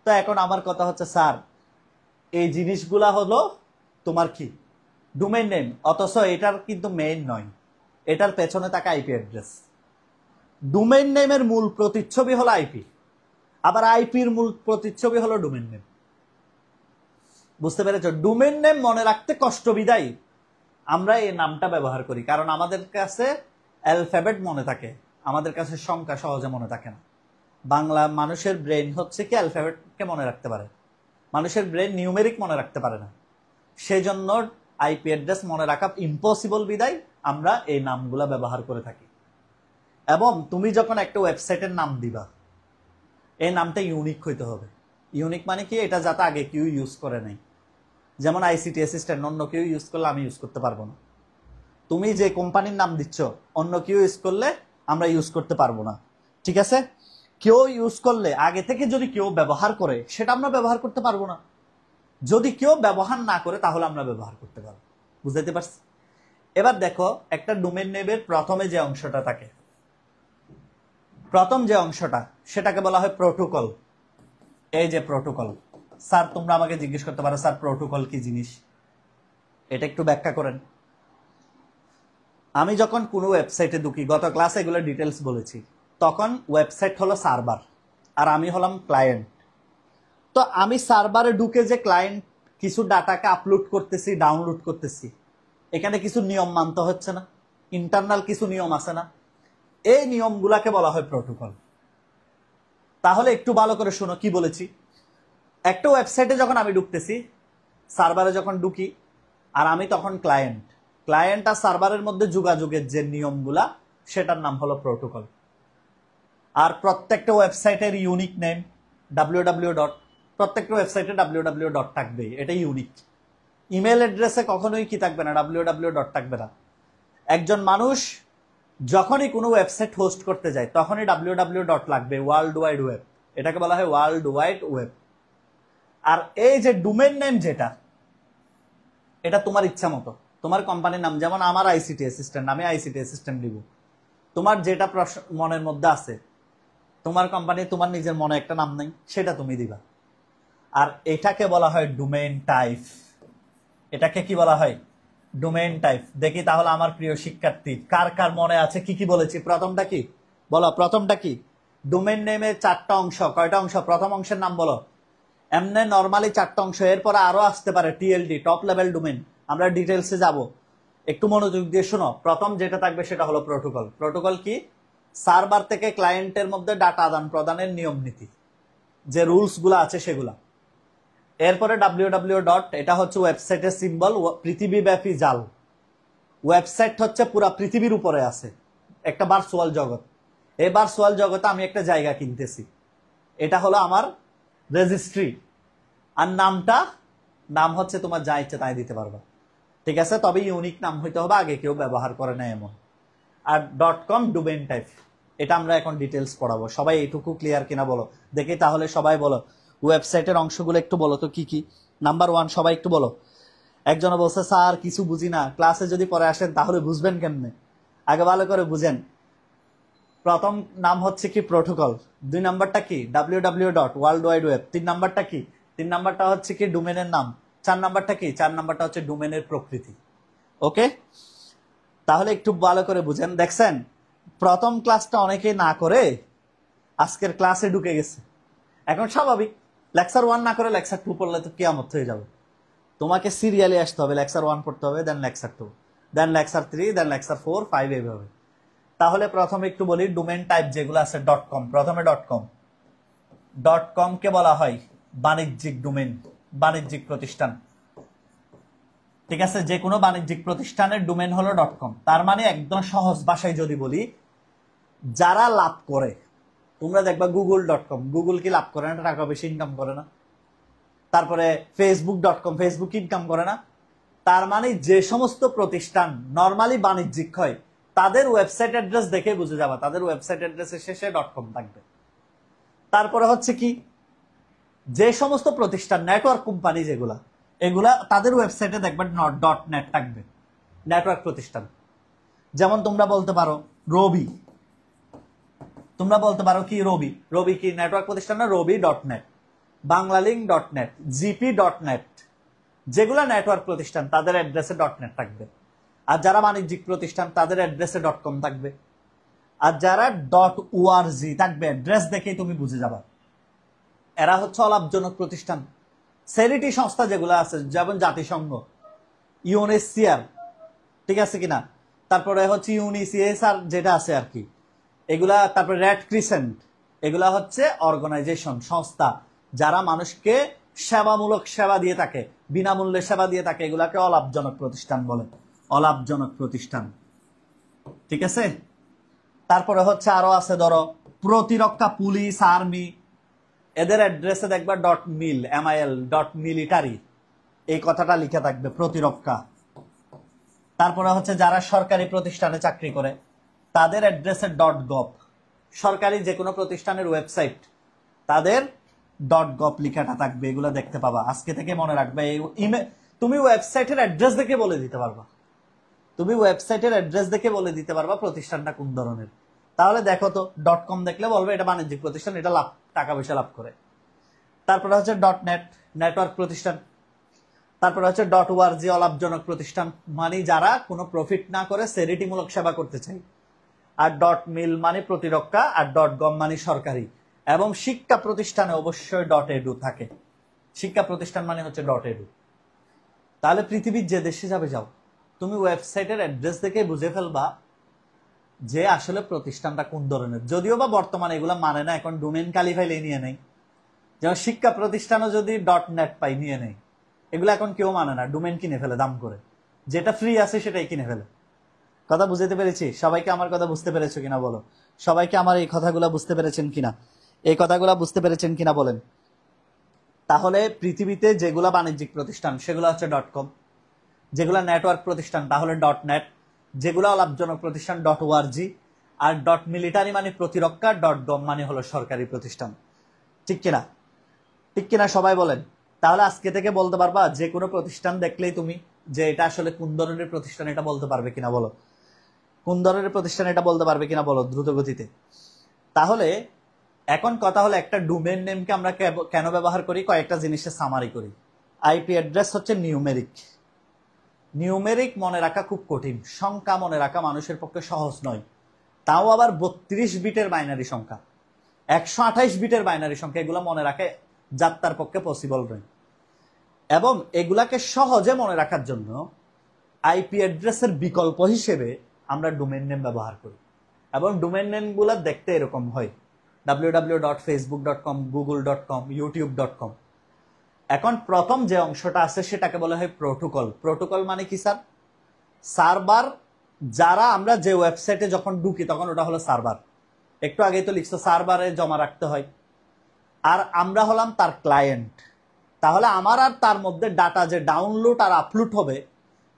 তো এখন আমার কথা হচ্ছে, স্যার এই জিনিসগুলা হলো তোমার কি ডোমেইন নেম, অথচ এটার কিন্তু মেইন নয়, এটার পেছনে থাকা আইপি অ্যাড্রেস। ডোমেইন নেমের মূল প্রতিচ্ছবি হলো আইপি, আবার আইপির মূল প্রতিচ্ছবি হলো ডোমেইন নেম। বুঝতে পেরেছো? ডোমেইন নেম মনে রাখতে কষ্ট বিদায় আমরা এই নামটা ব্যবহার করি, কারণ আমাদের কাছে অ্যালফাবেট মনে থাকে, আমাদের কাছে সংখ্যা সহজে মনে থাকে না। বাংলা মানুষের ব্রেন হচ্ছে কি অ্যালফাবেটকে মনে রাখতে পারে, মানুষের ব্রেন নিউমেরিক মনে রাখতে পারে না। সেই জন্য আইপি অ্যাড্রেস মনে রাখা ইম্পসিবল বিদায় আমরা এই নামগুলা ব্যবহার করে থাকি। এবং তুমি যখন একটা ওয়েবসাইটের নাম দিবা, এই নামটা ইউনিক হইতে হবে। ইউনিক মানে কি? এটা যাতে আগে কেউ ইউজ করে নাই। যেমন আইসিটি অ্যাসিস্ট্যান্ট অন্য কেউ ইউজ করলে আমি ইউজ করতে পারবো না। তুমি যে কোম্পানির নাম দিচ্ছ অন্য কেউ ইউজ করলে আমরা ইউজ করতে পারবো না, ঠিক আছে। কেউ ইউজ করলে আগে থেকে যদি কেউ ব্যবহার করে সেটা আমরা ব্যবহার করতে পারবো না। যদি কেউ ব্যবহার না করে তাহলে আমরা ব্যবহার করতে পারবো। বুঝতে পারছি? এবার দেখো, একটা ডোমেইন নেমের প্রথমে যে অংশটা থাকে, প্রথম যে অংশটা, সেটাকে বলা হয় প্রোটোকল। এই যে প্রোটোকল, স্যার তোমরা আমাকে জিজ্ঞেস করতে পারো, স্যার প্রোটোকল কি জিনিস? এটা একটু ব্যাখ্যা করেন। আমি যখন কোনো ওয়েবসাইটে ঢুকি, গত ক্লাসে এগুলো ডিটেলস বলেছি, তখন ওয়েবসাইট হলো সার্ভার আর আমি হলাম ক্লায়েন্ট। তো আমি সার্ভারে ঢুকে যে ক্লায়েন্ট কিছু ডাটাকে আপলোড করতেছি, ডাউনলোড করতেছি, এখানে কিছু নিয়ম মানতে হচ্ছে না? ইন্টারনাল কিছু নিয়ম আছে না? এই নিয়মগুলাকে বলা হয় প্রোটোকল। তাহলে একটু ভালো করে শোনো কি বলেছি। একটা ওয়েবসাইটে যখন আমি ঢুকতেছি, সার্ভারে যখন ঢুকি, আর আমি তখন ক্লায়েন্ট আর সার্ভারের মধ্যে যোগাযোগের যে নিয়মগুলা, সেটার নাম হলো প্রোটোকল। আর প্রত্যেকটা ওয়েবসাইটের ইউনিক নেম www ডট, প্রত্যেকটা ওয়েবসাইটে www ডট থাকবে, এটা ইউনিক। ইমেল অ্যাড্রেসে কখনোই কি থাকবে না, www ডট থাকবে না। একজন মানুষ যখনই কোনো ওয়েবসাইট হোস্ট করতে যায় তখনই www ডট লাগবে, ওয়ার্ল্ড ওয়াইড ওয়েব, এটাকে বলা হয় ওয়ার্ল্ড ওয়াইড ওয়েব। আর এই যে ডোমেইন নেম যেটা, এটা তোমার ইচ্ছা মতো, তোমার কোম্পানির নাম, যেমন আমার আইসিটি অ্যাসিস্ট্যান্ট, আমি আইসিটি অ্যাসিস্ট্যান্ট দিব। তোমার যেটা মনের মধ্যে আছে, তোমার কোম্পানি তোমার নিজের মনে একটা নাম নেই, সেটা তুমি দিবা। আর এটাকে বলা হয় ডোমেইন টাইপ। এটাকে কি বলা হয়? Domain type. দেখি তাহলে আমার প্রিয় শিক্ষার্থী, কার কার মনে আছে কি কি বলেছি? প্রথমটা কি বলো? প্রথমটা কি? ডোমেইন নেমের 4টা অংশ। কয়টা অংশ? প্রথম অংশের নাম বলো। এমনি নরমালি 4টা অংশ, এরপরে আরো আসতে পারে টিএলডি, টপ লেভেল ডোমেইন। আমরা ডিটেলসে যাব, একটু মনোযোগ দিয়ে শোনো। প্রথম যেটা থাকবে সেটা হলো প্রোটোকল। প্রোটোকল কি? সার্ভার থেকে ক্লায়েন্টের মধ্যে ডাটা আদান প্রদানের নিয়ম নীতি, যে রুলস গুলো আছে সেগুলা। এরপরে www ডট, এটা হচ্ছে ওয়েবসাইটের সিম্বল, পৃথিবীব্যাপী জাল। ওয়েবসাইট হচ্ছে পুরা পৃথিবীর উপরে আছে, একটা ভার্চুয়াল জগৎ। এই ভার্চুয়াল জগতে আমি একটা জায়গা কিনতেছি, এটা হলো আমার রেজিস্ট্রি। আর নাম হচ্ছে তোমার যা ইচ্ছে তাই দিতে পারবা, ঠিক আছে? তবে ইউনিক নাম হইতে হবে, আগে কেউ ব্যবহার করে না এমন। আর .com ডোমেইন টাইপ, এটা আমরা এখন ডিটেলস পড়াবো। সবাই এইটুকু ক্লিয়ার কিনা বলো দেখি তাহলে। সবাই বলো ওয়েবসাইটের অংশগুলো একটু বলো তো কি কি। নাম্বার 1 সবাই একটু বলো। একজন বলছে স্যার কিছু বুঝি না, ক্লাসে যদি পরে আসেন তাহলে বুঝবেন কেমনে? আগে ভালো করে বুঝেন। প্রথম নাম হচ্ছে কি? প্রোটোকল। 2 নাম্বারটা কি? www dot, world wide web. 3 নাম্বারটা কি? 3 নাম্বারটা হচ্ছে কি? ডোমেনের নাম। 4 নাম্বারটা কি? 4 নাম্বারটা হচ্ছে ডোমেনের প্রকৃতি। ওকে, তাহলে একটু ভালো করে বুঝেন। দেখছেন, প্রথম ক্লাসটা অনেকেই না করে আজকের ক্লাসে ঢুকে গেছে। এখন স্বাভাবিক, লেকচার 1 না করে লেকচার 2 পড়লে তো কিয়ামত হয়ে যাবে। তোমাকে সিরিয়ালি আসতে হবে, লেকচার 1 পড়তে হবে, দেন লেকচার 2, দেন লেকচার 3, দেন লেকচার 4, 5, এইভাবে। তাহলে প্রথমে একটু বলি, ডোমেইন টাইপ যেগুলো আছে .com। প্রথমে .com কে বলা হয় বাণিজ্যিক ডোমেইন, বাণিজ্যিক প্রতিষ্ঠান। ঠিক আছে, যে কোনো বাণিজ্যিক প্রতিষ্ঠানের ডোমেইন হলো .com। তার মানে একদম সহজ ভাষায় যদি বলি, যারা লাভ করে, তোমরা দেখবা google.com, গুগল কি লাভ করে না? টাকা বেশি ইনকাম করে না? তারপরে facebook.com, ফেসবুক ইনকাম করে না? তার মানে যে সমস্ত প্রতিষ্ঠান নরমালি বাণিজ্যিক হয়, তাদের ওয়েবসাইট অ্যাড্রেস দেখে বুঝে যাবা তাদের ওয়েবসাইট অ্যাড্রেসের শেষে .com থাকবে। তারপরে হচ্ছে কি, যে সমস্ত প্রতিষ্ঠান নেটওয়ার্ক কোম্পানি যেগুলা, এগুলা তাদের ওয়েবসাইটে দেখবে .net থাকবে, নেটওয়ার্ক প্রতিষ্ঠান। যেমন তোমরা বলতে পারো রবি, তোমরা বলতে পারো কি রবি কি নেটওয়ার্ক প্রতিষ্ঠান না? রবি.net, বাংলালিংক.net, জিপি.net, যেগুলা নেটওয়ার্ক প্রতিষ্ঠান তাদের অ্যাড্রেসে .net থাকবে। আর যারা বাণিজ্যিক প্রতিষ্ঠান তাদের অ্যাড্রেসে .com থাকবে। আর যারা .org থাকবে, অ্যাড্রেস দেখেই তুমি বুঝে যাবা এরা হচ্ছে অলাভজনক প্রতিষ্ঠান। চ্যারিটি সংস্থা যেগুলো আছে, যেমন জাতিসংঘ, ইউএনএইচসিআর, ঠিক আছে কিনা? তারপরে হচ্ছে ইউনিসিএসআর যেটা আছে আর কি, এগুলা। তারপরে রেড ক্রিসেন্ট, এগুলা হচ্ছে অর্গানাইজেশন, সংস্থা, যারা মানুষকে সেবামূলক সেবা দিয়ে থাকে, বিনামূল্যে সেবা দিয়ে থাকে, এগুলাকে অলাভজনক প্রতিষ্ঠান বলে, অলাভজনক প্রতিষ্ঠান। ঠিক আছে, তারপরে হচ্ছে আরো আছে, ধরো প্রতিরক্ষা, পুলিশ, আর্মি, এদের অ্যাড্রেসে দেখবা .mil, .military, এই কথাটা লিখে থাকবে, প্রতিরক্ষা। তারপরে হচ্ছে যারা সরকারি প্রতিষ্ঠানে চাকরি করে তাদের অ্যাড্রেসে .gov, সরকারি যে কোনো প্রতিষ্ঠানের ওয়েবসাইট তাদের .gov লেখাটা থাকবে, এগুলো দেখতে পাবা। আজকে থেকে মনে রাখবে, তুমি ওয়েবসাইটের অ্যাড্রেস দেখে বলে দিতে পারবা, তুমি ওয়েবসাইটের অ্যাড্রেস দেখে বলে দিতে পারবা প্রতিষ্ঠানটা কোন ধরনের। তাহলে দেখো তো, .com দেখলে বলবে এটা বাণিজ্যিক প্রতিষ্ঠান, এটা টাকা পয়সা লাভ করে। তারপরে হচ্ছে .net, নেটওয়ার্ক প্রতিষ্ঠান। তারপরে হচ্ছে .org, অলাভজনক প্রতিষ্ঠান, মানে যারা কোনো প্রফিট না করে চ্যারিটিমূলক সেবা করতে চায়। আর .mil মানে প্রতিরক্ষা, আর .gov মানে সরকারি। এবং শিক্ষা প্রতিষ্ঠানে অবশ্যই .edu থাকে। শিক্ষা প্রতিষ্ঠান মানে হচ্ছে .edu। তাহলে পৃথিবীর যে দেশে যাবে যাও, তুমি ওয়েবসাইটের অ্যাড্রেস দেখে বুঝে ফেলবা যে আসলে প্রতিষ্ঠানটা কোন ধরনের। যদিও বা বর্তমানে এগুলা মানে না, এখন ডোমেইন খালি ফাইলে নিয়ে নেই। যেমন শিক্ষা প্রতিষ্ঠানও যদি .net পাই নিয়ে নেই, এগুলো এখন কেউ মানে না, ডোমেইন কিনে ফেলে দাম করে, যেটা ফ্রি আছে সেটাই কিনে ফেলে। কথা বুঝতে পেরেছি? সবাইকে আমার কথা বুঝতে পেরেছো কিনা বলো? সবাইকে আমার এই কথাগুলো বুঝতে পেরেছেন কিনা? এই কথাগুলো বুঝতে পেরেছেন কিনা বলেন। তাহলে পৃথিবীতে যেগুলা বাণিজ্যিক প্রতিষ্ঠান সেগুলো হচ্ছে .com, যেগুলা নেটওয়ার্ক প্রতিষ্ঠান তাহলে .net, যেগুলো অলাভজনক প্রতিষ্ঠান .org, আর .military মানে প্রতিরক্ষা, .gov মানে হলো সরকারি প্রতিষ্ঠান। ঠিক কিনা? ঠিক কিনা সবাই বলেন। তাহলে আজকে থেকে বলতে পারবা যে কোনো প্রতিষ্ঠান দেখলেই তুমি যে এটা আসলে কোন ধরনের প্রতিষ্ঠান এটা বলতে পারবে কিনা বলো? কোন ধরনের প্রতিষ্ঠান এটা বলতে পারবে কিনা বলো দ্রুত গতিতে। তাহলে এখন কথা হলো একটা ডোমেইন নেমকে আমরা কেন ব্যবহার করি, কয়েকটা জিনিসের সামারি করি। আইপি অ্যাড্রেস হচ্ছে নিউমেরিক। নিউমেরিক মনে রাখা খুব কঠিন, সংখ্যা মনে রাখা মানুষের পক্ষে সহজ নয়। তাও আবার 32 বিটের বাইনারি সংখ্যা, 128 বিটের বাইনারি সংখ্যা, এগুলো মনে রাখে যাত্রার পক্ষে পসিবল নয়। এবং এগুলাকে সহজে মনে রাখার জন্য আইপি অ্যাড্রেসের বিকল্প হিসেবে আমরা ডোমেইন নেম ব্যবহার করি। এবং ডোমেইন নেমগুলো দেখতে এরকম হয়, www.facebook.com, google.com, youtube.com। এখন প্রথম যে অংশটা আছে সেটাকে বলা হয় প্রোটোকল। প্রোটোকল মানে কি স্যার? সার্ভার। যারা আমরা যে ওয়েবসাইটে যখন ঢুকি তখন ওটা হলো সার্ভার। একটু আগেই তো লিখছো সার্ভারে জমা রাখতে হয়, আর আমরা হলাম তার ক্লায়েন্ট। তাহলে আমার আর তার মধ্যে ডাটা যে ডাউনলোড আর আপলোড হবে,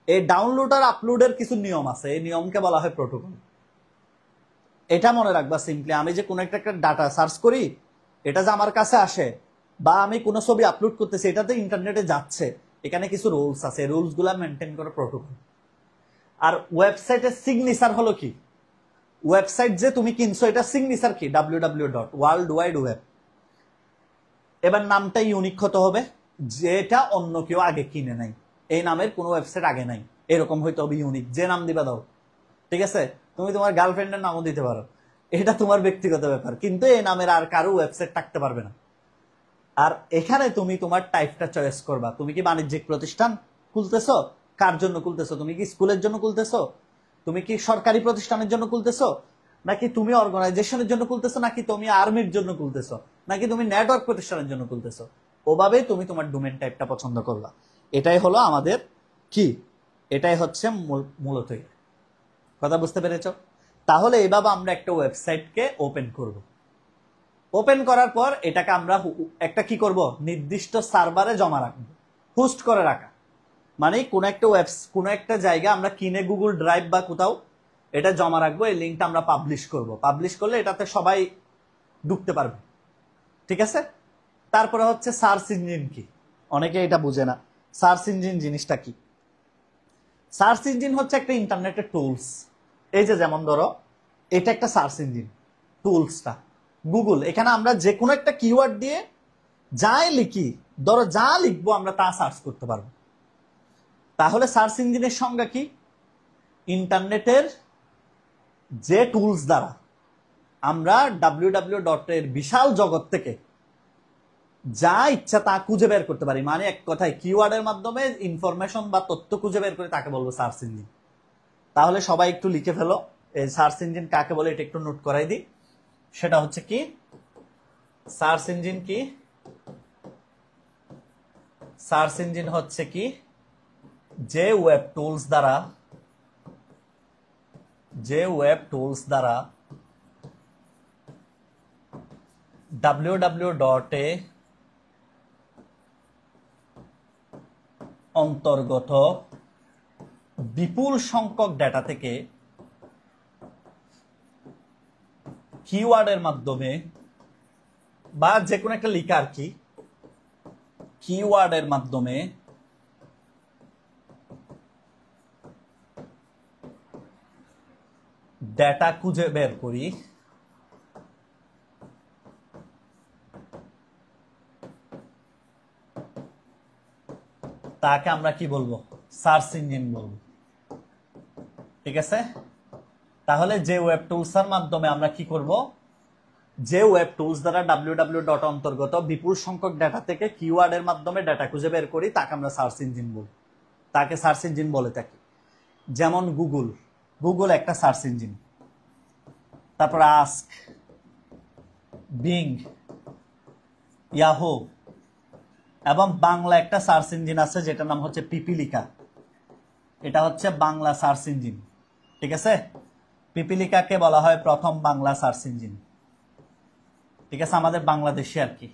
এই ডাউনলোড আর আপলোডের কিছু নিয়ম আছে, এই নিয়মকে বলা হয় প্রোটোকল। এটা মনে রাখবা সিম্পলি, আমি যে কোনো একটা ডাটা সার্চ করি, এটা যে আমার কাছে আসে, বা আমি কোনো ছবি আপলোড করতেছি এটাতে ইন্টারনেটে যাচ্ছে, এখানে কিছু রুলস আছে, রুলস গুলা মেনটেন করে প্রোটোকল। আর ওয়েবসাইটের সিগনেচার হলো কি? ওয়েবসাইট যে তুমি কিনছো এটা সিগনেচার কি? www.worldwideweb। এবার নামটা ইউনিক হতে হবে, যেটা অন্য কেউ আগে কিনে নাই, এই নামের কোনো ওয়েবসাইট আগে নাই, এরকম হইতে হবে ইউনিক। যে নাম দিবা দাও, ঠিক আছে? তুমি তোমার গার্লফ্রেন্ডের নামও দিতে পারো, এটা তোমার ব্যক্তিগত ব্যাপার, কিন্তু এই নামের আর কারো ওয়েবসাইট থাকতে পারবে না। আর এখানে তুমি তোমার টাইপটা চয়েস করবা। তুমি কি বাণিজ্যিক প্রতিষ্ঠান খুলতেছো? কার জন্য খুলতেছো? তুমি কি স্কুলের জন্য খুলতেছো? তুমি কি সরকারি প্রতিষ্ঠানের জন্য খুলতেছো? নাকি তুমি অর্গানাইজেশনের জন্য খুলতেছো? নাকি তুমি আর্মির জন্য খুলতেছো? নাকি তুমি নেটওয়ার্ক প্রতিষ্ঠানের জন্য খুলতেছো? ওভাবেই তুমি তোমার ডোমেইন টাইপটা পছন্দ করবা। এটাই হলো আমাদের কি, এটাই হচ্ছে মূলত। কথা বুঝতে পেরেছ? তাহলে এইভাবে আমরা একটা ওয়েবসাইটকে ওপেন করব। ওপেন করার পর এটাকে আমরা একটা কি করব, নির্দিষ্ট সার্ভারে জমা রাখবো, হোস্ট করে রাখা। মানে কোনো একটা জায়গা আমরা কিনে গুগল ড্রাইভ বা কোথাও এটা জমা রাখবো, এই লিঙ্কটা আমরা পাবলিশ করব। পাবলিশ করলে এটাতে সবাই ঢুকতে পারবে, ঠিক আছে? তারপরে হচ্ছে সার্চ ইঞ্জিন কি, অনেকে এটা বুঝে না। সার্চ ইঞ্জিন জিনিসটা কি? সার্চ ইঞ্জিন হচ্ছে একটা ইন্টারনেটের টুলস। এই যে যেমন ধরো এটা একটা সার্চ ইঞ্জিন টুলসটা গুগল। এখানে আমরা যে কোনো একটা কিওয়ার্ড দিয়ে যাই লিখি, ধরো যা লিখবো আমরা তা সার্চ করতে পারবো। তাহলে সার্চ ইঞ্জিনের সংজ্ঞা কি? ইন্টারনেটের যে টুলস দ্বারা আমরা www এর বিশাল জগৎ থেকে যা ইচ্ছা তা খুঁজে বের করতে পারি। মানে এক কথায় কিওয়ার্ডের মাধ্যমে ইনফরমেশন বা তথ্য খুঁজে বের করে তাকে বলবো সার্চ ইঞ্জিন। তাহলে সবাই একটু লিখে ফেলো, এই সার্চ ইঞ্জিন কাকে বলে এটা একটু নোট করাই দিই। সেটা হচ্ছে কি, সার্চ ইঞ্জিন কি? সার্চ ইঞ্জিন হচ্ছে কি, যে ওয়েব টুলস দ্বারা www অন্তর্গত বিপুল সংখ্যক ডেটা থেকে কিওয়ার্ডের মাধ্যমে বা যে কোনো একটা লিখা আর কি, কিওয়ার্ডের মাধ্যমে ডেটা খুঁজে বের করি, তাকে আমরা কি বলবো? সার্চ ইঞ্জিন বলবো, ঠিক আছে? তাহলে যে ওয়েব টুলসের মাধ্যমে আমরা কি করব, যে ওয়েব টুলস দ্বারা www অন্তর্গত বিপুল সংখ্যক ডেটা থেকে কিওয়ার্ডের মাধ্যমে ডেটা খুঁজে বের করি তাকে আমরা সার্চ ইঞ্জিন বলি, তাকে সার্চ ইঞ্জিন বলে থাকি। যেমন গুগল, গুগল একটা সার্চ ইঞ্জিন। তারপর আস্ক, বিং, ইয়াহু, এবং বাংলা একটা সার্চ ইঞ্জিন আছে যেটার নাম হচ্ছে পিপিলিকা, এটা হচ্ছে বাংলা সার্চ ইঞ্জিন। ঠিক আছে, পিপিলিকাকে বলা হয় প্রথম বাংলা সার্চ ইঞ্জিন। ঠিক আছে, আমাদের বাংলাদেশে আর কি,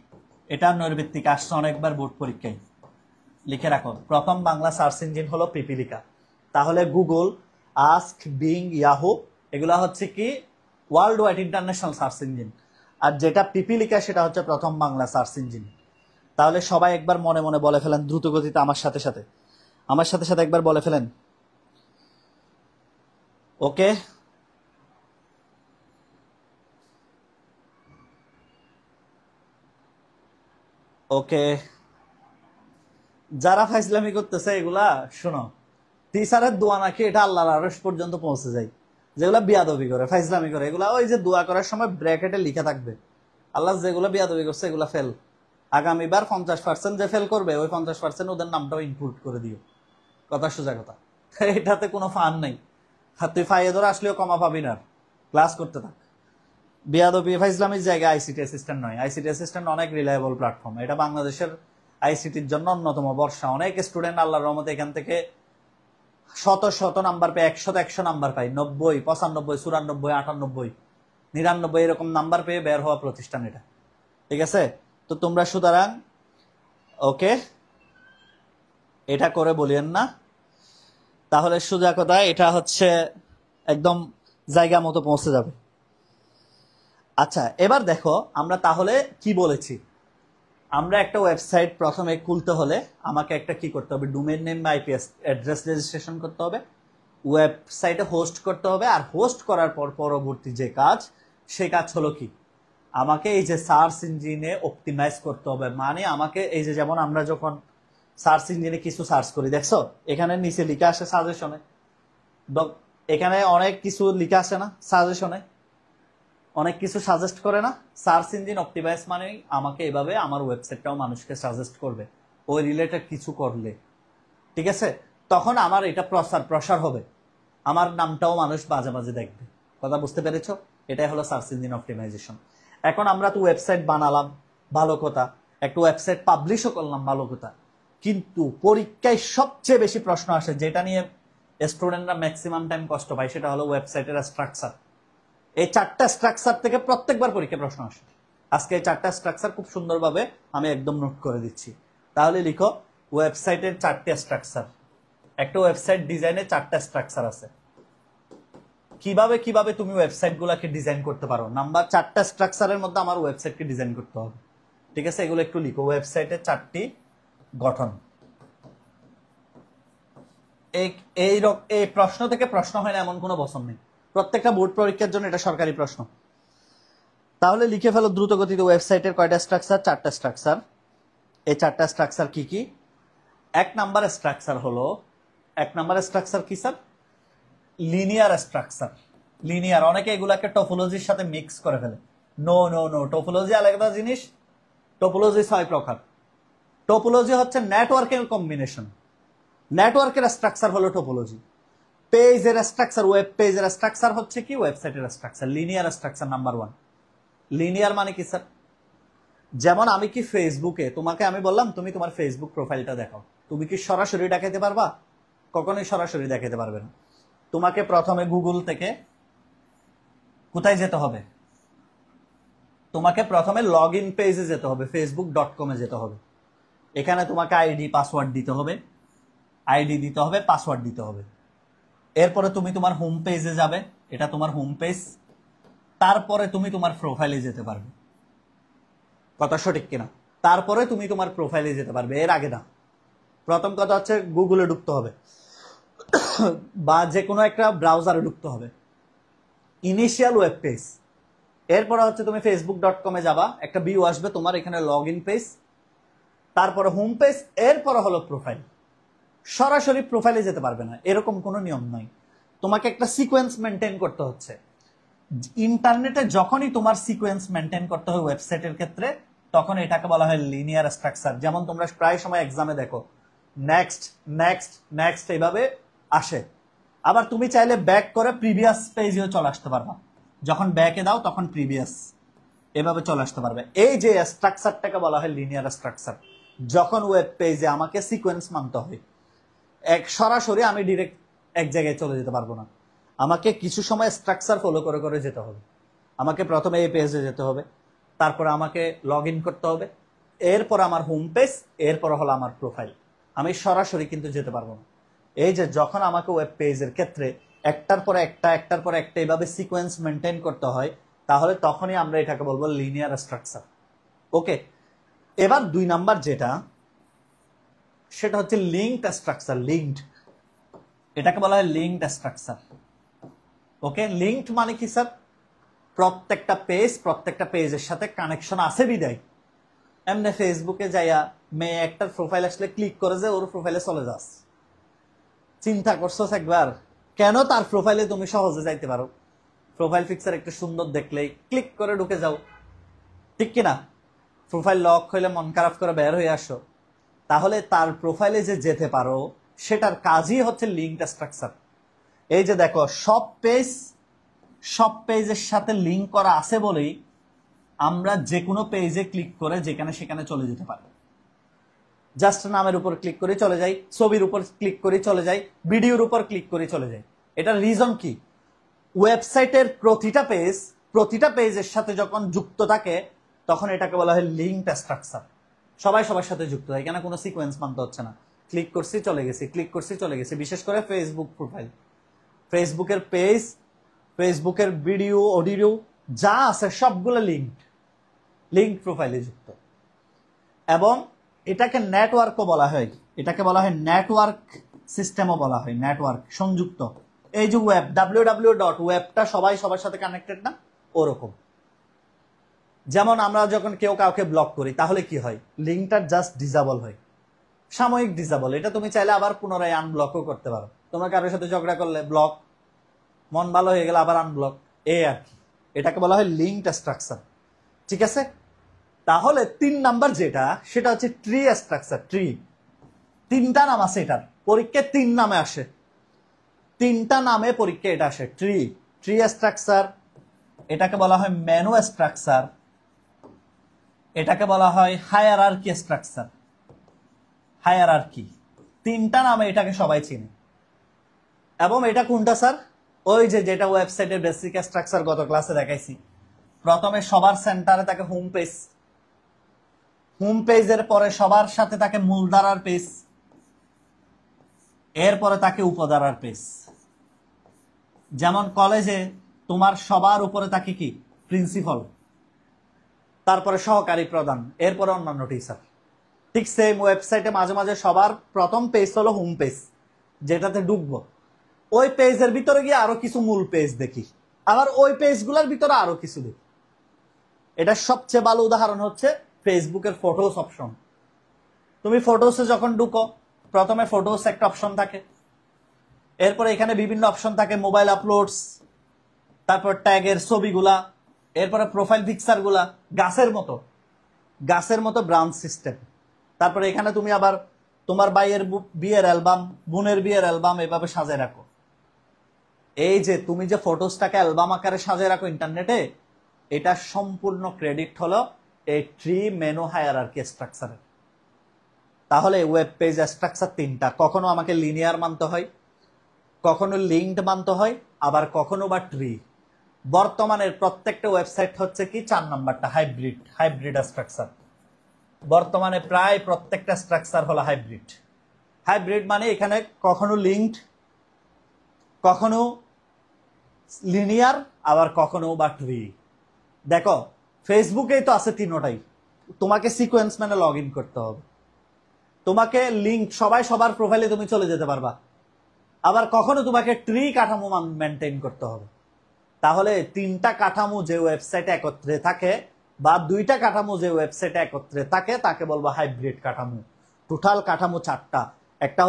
এটা নৈর্ভিত্তিক আসছে অনেকবার বোর্ড পরীক্ষায়, লিখে রাখো প্রথম বাংলা সার্চ ইঞ্জিন হলো পিপিলিকা। তাহলে গুগল, আস্ক, বিং, ইয়াহু এগুলা হচ্ছে কি world wide international search engine, আর যেটা পিপিলিকা সেটা হচ্ছে প্রথম বাংলা সার্চ ইঞ্জিন। তাহলে সবাই একবার মনে মনে বলে ফেলেন দ্রুত গতিতে আমার সাথে সাথে, আমার সাথে সাথে একবার বলে ফেলেন। ওকে, ওকে, যারা ফাইজলামি করতেছে এগুলা শোনো, টিচারের দোয়া নাকি এটা আল্লাহর আরশ পর্যন্ত পৌঁছে যায়। যেগুলা বিয়াদবি করে, ফাইজলামি করে, এগুলা ওই যে দোয়া করার সময় ব্র্যাকেটে লিখে থাকবে আল্লাহ যেগুলো বিয়াদবি করছে এগুলা ফেল, আগামীবার 50% যে ফেল করবে ওই 50% ওদের নামটাও ইনক্লুড করে দিও। কথা সোজা কথা, এটাতে কোনো ফান নেই। তুই ফাইয়ে ধরে আসলেও কমা পাবি না, ক্লাস করতে থাক। বিয়াদবি ফাইজলামির জায়গায় আইসিটি অ্যাসিস্ট্যান্ট নয়। আইসিটি অ্যাসিস্ট্যান্ট অনেক রিলায়েবল প্ল্যাটফর্ম, এটা বাংলাদেশের আইসিটির জন্য অন্যতম ভরসা। অনেক স্টুডেন্ট আল্লাহর রহমতে এখান থেকে শত শত নাম্বার পেয়ে 100 নাম্বার পাই, 90, 95, 94, 98, 99 এরকম নাম্বার পেয়ে বের হওয়া প্রতিষ্ঠান এটা। ঠিক আছে, তো তোমরা সুতরাং ওকে এটা করে বলিয়েন না। তাহলে সোজা কথা এটা হচ্ছে একদম জায়গা মতো পৌঁছে যাবে। আচ্ছা, এবার দেখো আমরা তাহলে কি বলেছি। আমরা একটা ওয়েবসাইট প্রথমে খুলতে হলে আমাকে একটা কি করতে হবে, ডোমেইন নেম বা আইপি অ্যাড্রেস রেজিস্ট্রেশন করতে হবে, ওয়েবসাইটে হোস্ট করতে হবে। আর হোস্ট করার পর পরবর্তী যে কাজ, সেই কাজ হলো কি, আমাকে এই যে সার্চ ইঞ্জিনে অপটিমাইজ করতে হবে। মানে আমাকে এই যে যেমন আমরা যখন সার্চ ইঞ্জিনে কিছু সার্চ করি, দেখছো এখানে নিচে লিখে আসে সাজেশনে, এখানে অনেক কিছু লিখে আসে না সাজেশনে, অনেক কিছু সাজেস্ট করে না। সার্চ ইঞ্জিন অপটিমাইজ মানে আমাকে এভাবে আমার ওয়েবসাইটটাও মানুষকে সাজেস্ট করবে ওই রিলেটেড কিছু করলে। ঠিক আছে, তখন আমার এটা প্রসার হবে, আমার নামটাও মানুষ মাঝে মাঝে দেখবে। কথা বুঝতে পেরেছো? এটাই হলো সার্চ ইঞ্জিন অপটিমাইজেশন। এখন আমরা তো ওয়েবসাইট বানালাম, ভালো কথা, একটা ওয়েবসাইট পাবলিশও করলাম, ভালো কথা, কিন্তু পরীক্ষায় সবচেয়ে বেশি প্রশ্ন আসে যেটা নিয়ে স্টুডেন্টরা ম্যাক্সিমাম টাইম কষ্ট পায়, সেটা হলো ওয়েবসাইটের স্ট্রাকচার। এই 4টা স্ট্রাকচার থেকে প্রত্যেকবার পরীক্ষা প্রশ্ন আসে। আজকে এই 4টা স্ট্রাকচার খুব সুন্দরভাবে আমি একদম নোট করে দিচ্ছি। তাহলে লিখো ওয়েবসাইটের 4টা স্ট্রাকচার। একটা ওয়েবসাইট ডিজাইনে 4টা স্ট্রাকচার আছে। কিভাবে কিভাবে তুমি ওয়েবসাইট গুলাকে ডিজাইন করতে পারো, নাম্বার 4টা স্ট্রাকচারের মধ্যে আমার ওয়েবসাইটকে ডিজাইন করতে হবে। ঠিক আছে, এগুলো একটু লিখো। ওয়েবসাইটের 4টি গঠন। এই প্রশ্ন থেকে প্রশ্ন হয় না এমন কোনো বছর নেই, প্রত্যেকটা বোর্ড পরীক্ষার জন্য এটা সরকারি প্রশ্ন। তাহলে লিখে ফেলো দ্রুত গতিতে ওয়েবসাইটের কয়টা স্ট্রাকচার? 4টা স্ট্রাকচার। এই 4টা স্ট্রাকচার কি কি? এক নাম্বার স্ট্রাকচার হলো, এক নাম্বার স্ট্রাকচার কি স্যার? Linear structure. লিনিয়ার, অনেকে এগুলাকে টপোলজির সাথে মিক্স করে ফেলে। নো নো নো, টপোলজি আলাদা জিনিস। টপোলজি 6 প্রকার। টপোলজি হচ্ছে নেটওয়ার্কের কম্বিনেশন, নেটওয়ার্কের স্ট্রাকচার হলো টপোলজি। পেজের স্ট্রাকচার, ওয়েব পেজের স্ট্রাকচার হচ্ছে কি ওয়েবসাইটের structure. Linear structure number 1। Linear মানে কি স্যার? যেমন আমি কি ফেসবুকে তোমাকে আমি বললাম তুমি তোমার ফেসবুক প্রোফাইলটা দেখাও, তুমি কি সরাসরি দেখাতে পারবা? কখনোই সরাসরি দেখাতে পারবে না। তোমাকে প্রথমে গুগল থেকে কোথায় যেতে হবে? তোমাকে প্রথমে লগ ইন পেজে যেতে হবে, facebook.com-এ যেতে হবে। এখানে তোমাকে আইডি পাসওয়ার্ড দিতে হবে, আইডি দিতে হবে, পাসওয়ার্ড দিতে হবে। এরপরে তুমি তোমার হোম পেজে যাবে, এটা তোমার হোম পেজ। তারপরে তুমি তোমার প্রোফাইলে যেতে পারবে। কথা সঠিক কিনা? তারপরে তুমি তোমার প্রোফাইলে যেতে পারবে, এর আগে না। প্রথম কথা হচ্ছে গুগলে ঢুকতে হবে বা যে কোনো একটা ব্রাউজারে ঢুকতে হবে, ইনিশিয়াল ওয়েব পেজ। এরপরে হচ্ছে তুমি facebook.com-এ যাবা, একটা ভিউ আসবে তোমার, এখানে লগ ইন পেজ, তারপরে হোম পেজ, এরপরে হলো প্রোফাইল। সরাসরি প্রোফাইলে যেতে পারবে না, এরকম কোনো নিয়ম নাই। তোমাকে একটা সিকোয়েন্স মেনটেন করতে হচ্ছে। ইন্টারনেটে যখনই তোমার সিকোয়েন্স মেনটেন করতে হয় ওয়েবসাইটের ক্ষেত্রে, তখন এটাকে বলা হয় লিনিয়ার স্ট্রাকচার। যেমন তোমরা প্রায় সময় এক্সামে দেখো নেক্সট নেক্সট নেক্সট এইভাবে আসে। আবার তুমি চাইলে ব্যাক করে প্রিভিয়াস পেজেও চলে আসতে পারবা, যখন ব্যাকে দাও তখন প্রিভিয়াস এভাবে চলে আসতে পারবে। এই যে স্ট্রাকচারটাকে বলা হয় লিনিয়ার স্ট্রাকচার। যখন ওয়েব পেজে আমাকে সিকোয়েন্স মানতে হয়, এক সরাসরি আমি ডিরেক্ট এক জায়গায় চলে যেতে পারবো না, আমাকে কিছু সময় স্ট্রাকচার ফলো করে করে যেতে হবে। আমাকে প্রথমে এই পেজে যেতে হবে, তারপরে আমাকে লগ ইন করতে হবে, এরপর আমার হোম পেজ, এরপর হলো আমার প্রোফাইল। আমি সরাসরি কিন্তু যেতে পারবো না। এই যে যখন আমাকে ওয়েব পেজের ক্ষেত্রে একটার পর একটা একটার পর একটা এইভাবে সিকোয়েন্স মেনটেন করতে হয়, তাহলে তখনই আমরা এটাকে বলবো লিনিয়ার স্ট্রাকচার। ওকে, এবার 2 নাম্বার যেটা, সেটা হচ্ছে লিঙ্কড স্ট্রাকচার। লিঙ্কড, এটাকে বলা হয় লিঙ্কড স্ট্রাকচার। ওকে, লিঙ্কড মানে কি স্যার? প্রত্যেকটা পেজের সাথে কানেকশন আছে বিদায় এমনি ফেসবুকে যাইয়া মেয়ে একটার প্রোফাইল আসলে ক্লিক করে যে ওর প্রোফাইলে চলে যাস। চিন্তা করছো একবার কেন তার প্রোফাইলে তুমি সহজে যাইতে পারো? প্রোফাইল পিকচার একটু সুন্দর দেখলেই ক্লিক করে ঢুকে যাও, ঠিক কিনা? প্রোফাইল লক হইলে মন খারাপ করে বের হয়ে আসো। তাহলে তার প্রোফাইলে যে যেতে পারো সেটার কাজই হচ্ছে লিঙ্কড স্ট্রাকচার। এই যে দেখো সব পেজের সাথে লিঙ্ক করা আছে বলেই আমরা যে কোনো পেজে ক্লিক করে যেখানে সেখানে চলে যেতে পারি। জাস্ট নামের উপর ক্লিক করে চলে যাই, ছবির উপর ক্লিক করে চলে যাই, ভিডিওর উপর ক্লিক করে চলে যাই। এটার রিজন কি? ওয়েবসাইটের প্রতিটা পেজের সাথে যখন যুক্ত থাকে তখন এটাকে বলা হয় লিঙ্কড স্ট্রাকচার। সবাই সবার সাথে যুক্ত হয়, এখানে কোনো সিকোয়েন্স মানতে হচ্ছে না। ক্লিক করছি চলে গেছি, ক্লিক করছি চলে গেছি। বিশেষ করে ফেসবুক প্রোফাইল, ফেসবুকের পেজ, ফেসবুকের ভিডিও, অডিও যা আছে সবগুলো লিঙ্ক প্রোফাইলে যুক্ত। এবং এটাকে নেটওয়ার্কও বলা হয়, এটাকে বলা হয় নেটওয়ার্ক সিস্টেমও বলা হয়, নেটওয়ার্ক সংযুক্ত। এই যে ওয়েব www.webটা সবাই সবার সাথে কানেক্টেড না, ওরকম। যেমন আমরা যখন কেউ কাউকে ব্লক করি তাহলে কি হয়? লিঙ্কটা জাস্ট ডিসেবল হয়, সাময়িক ডিসেবল। এটা তুমি চাইলে আবার পুনরায় আনব্লকও করতে পারো। তোমার কারোর সাথে ঝগড়া করলে ব্লক, মন ভালো হয়ে গেলে আবার আনব্লক, এই আর কি। এটাকে বলা হয় লিঙ্কড স্ট্রাকচার, ঠিক আছে? তাহলে 3 নাম্বার যেটা, সেটা হচ্ছে ট্রি স্ট্রাকচার। ট্রি, 3টা নাম আছে এটার, পরীক্ষায় 3 নামে আসে, 3টা নামে পরীক্ষা এটা আসে। ট্রি স্ট্রাকচার, এটাকে বলা হয় মেনু স্ট্রাকচার, এটাকে বলা হয় হায়ারার্কি স্ট্রাকচার। হায়ারার্কি, 3টা নামে এটাকে সবাই চিনে। এবং এটা কোনটা স্যার? ওই যে যেটা ওয়েবসাইটের বেসিক স্ট্রাকচার গত ক্লাসে দেখাইছি। প্রথমে সবার সেন্টারে থাকে হোম পেজ, হোম পেজের পরে সবার সাথে থাকে মূলধারার পেজ, এরপরে থাকে উপধারার পেজ। যেমন কলেজে তোমার সবার উপরে থাকে কি? প্রিন্সিপাল, তারপরে সহকারী প্রধান, এরপরে অন্যান্য টিচার। ঠিক সেম ওয়েবসাইটে মাঝে মাঝে সবার প্রথম পেজ হলো হোম পেজ, যেটাতে ঢুকবো। ওই পেজের ভিতরে গিয়ে আরো কিছু মূল পেজ দেখি, আবার ওই পেজগুলোর ভিতরে আরো কিছু দেখি। এটা সবচেয়ে ভালো উদাহরণ হচ্ছে ফেসবুকের ফটোস অপশন। তুমি ফটোসে যখন ঢুকো, প্রথমে ফটোস একটা অপশন থাকে, এরপরে এখানে বিভিন্ন অপশন থাকে, মোবাইল আপলোডস, তারপর ট্যাগের ছবিগুলা, এরপরে প্রোফাইল পিকচার গুলা, গাছের মতো ব্রাঞ্চ সিস্টেম। তারপরে এখানে তুমি আবার তোমার ভাইয়ের বিয়ের অ্যালবাম, বোনের বিয়ের অ্যালবাম এভাবে সাজায় রাখো। এই যে তুমি যে ফটোসটাকে অ্যালবাম আকারে সাজায় রাখো ইন্টারনেটে, এটা সম্পূর্ণ ক্রেডিট হলো এই ট্রি মেনু হায়ারার্কি স্ট্রাকচারের। তাহলে ওয়েব পেজ স্ট্রাকচার 3টা, কখনো আমাকে লিনিয়ার মানতে হয়, কখনো লিঙ্কড মানতে হয়, আবার কখনো বা ট্রি। বর্তমানের প্রত্যেকটা ওয়েবসাইট হচ্ছে কি 4 নাম্বারটা, হাইব্রিড স্ট্রাকচার। বর্তমানে প্রায় প্রত্যেকটা স্ট্রাকচার হলো হাইব্রিড মানে এখানে কখনো লিঙ্কড, কখনো লিনিয়ার, আবার কখনো বা ট্রি। দেখো ফেসবুকেই তো আছে 3টাই। তোমাকে সিকোয়েন্স মানে লগ ইন করতে হবে, তোমাকে লিঙ্ক সবাই সবার প্রোফাইলে তুমি চলে যেতে পারবা, আবার কখনো তোমাকে ট্রি কাঠামো মেনটেন করতে হবে। তাহলে 3টা কাঠামো যে ওয়েবসাইটে একত্রে থাকে, বা 2টা কাঠামো যে ওয়েবসাইটে একত্রে থাকে, তাকে বলবো হাইব্রিড কাঠামো। টোটাল কাঠামো 4টা। একটা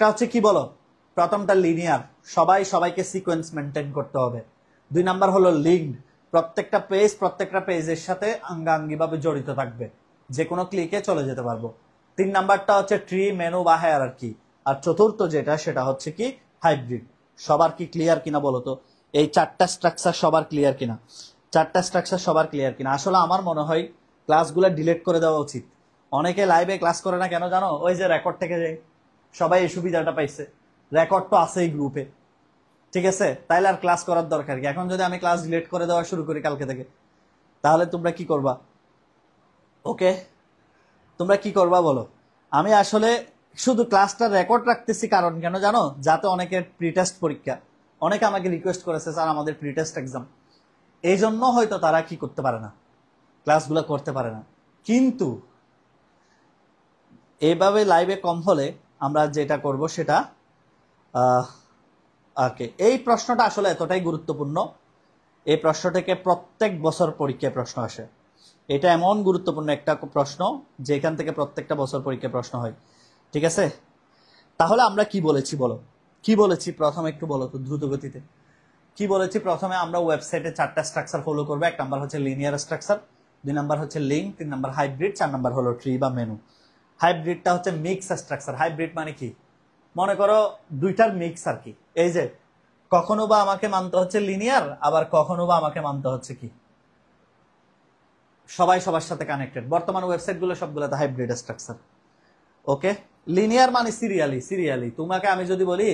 হচ্ছে কি বলো? প্রথমটা লিনিয়ার, সবাইকে সিকোয়েন্স মেনটেন করতে হবে। 2 নাম্বার হলো লিঙ্কড, প্রত্যেকটা পেজের সাথে আঙ্গাঙ্গিভাবে জড়িত থাকবে, যে কোনো ক্লিকে চলে যেতে পারবো। 3 নাম্বারটা হচ্ছে ট্রি, মেনু বা হায়ারার্কি। আর চতুর্থ যেটা সেটা হচ্ছে কি হাইব্রিড। সবার কি ক্লিয়ার কিনা বলো তো? এই 4টা স্ট্রাকচার সবার ক্লিয়ার কিনা? 4টা স্ট্রাকচার সবার ক্লিয়ার কিনা? আসলে আমার মনে হয় ক্লাসগুলো ডিলিট করে দেওয়া উচিত। অনেকে লাইভে ক্লাস করে না কেন জানো? ওই যে রেকর্ড থেকে যে সবাই এই সুবিধাটা পাইছে, রেকর্ড তো আছেই গ্রুপে, ঠিক আছে? তাইলে আর ক্লাস করার দরকার কি? এখন যদি আমি ক্লাস ডিলিট করে দেওয়া শুরু করি কালকে থেকে, তাহলে তোমরা কি করবা? ওকে, তোমরা কি করবা বলো? আমি আসলে শুধু ক্লাসটা রেকর্ড রাখতেছি কারণ কেন জানো? যাতে অনেকের প্রিটেস্ট পরীক্ষা, অনেকে আমাকে রিকোয়েস্ট করেছে স্যার আমাদের প্রিটেস্ট এক্সাম, এই জন্য হয়তো তারা কি করতে পারে না, ক্লাসগুলো করতে পারে না। কিন্তু এইভাবে লাইভে কম হলে আমরা যেটা করব সেটা ওকে, এই প্রশ্নটা আসলে এতটাই গুরুত্বপূর্ণ। এই প্রশ্ন থেকে প্রত্যেক বছর পরীক্ষায় প্রশ্ন আসে। এটা এমন গুরুত্বপূর্ণ একটা প্রশ্ন যে এখান থেকে প্রত্যেকটা বছর পরীক্ষায় প্রশ্ন হয়, ঠিক আছে? তাহলে আমরা কি বলেছি বলো? কি বলেছি প্রথমে একটু বলো তো দ্রুত গতিতে। কি বলেছি? প্রথমে আমরা ওয়েবসাইটে 4টা স্ট্রাকচার ফলো করবো। 1 নাম্বার হচ্ছে লিনিয়ার স্ট্রাকচার, 2 নাম্বার হচ্ছে লিঙ্ক, 3 নাম্বার হাইব্রিড, 4 নাম্বার হলো ট্রি বা মেনু। হাইব্রিডটা হচ্ছে মিক্স স্ট্রাকচার। হাইব্রিড মানে কি? মনে করো দুইটার মিক্স আর কি। এই যে কখনো বা আমাকে মানতে হচ্ছে লিনিয়ার, আবার কখনো বা আমাকে মানতে হচ্ছে কি সবাই সবার সাথে কানেক্টেড। বর্তমান ওয়েবসাইটগুলো সবগুলোতে হাইব্রিড স্ট্রাকচার। ওকে, লিনিয়ার মানে সিরিয়ালি। তোমাকে আমি যদি বলি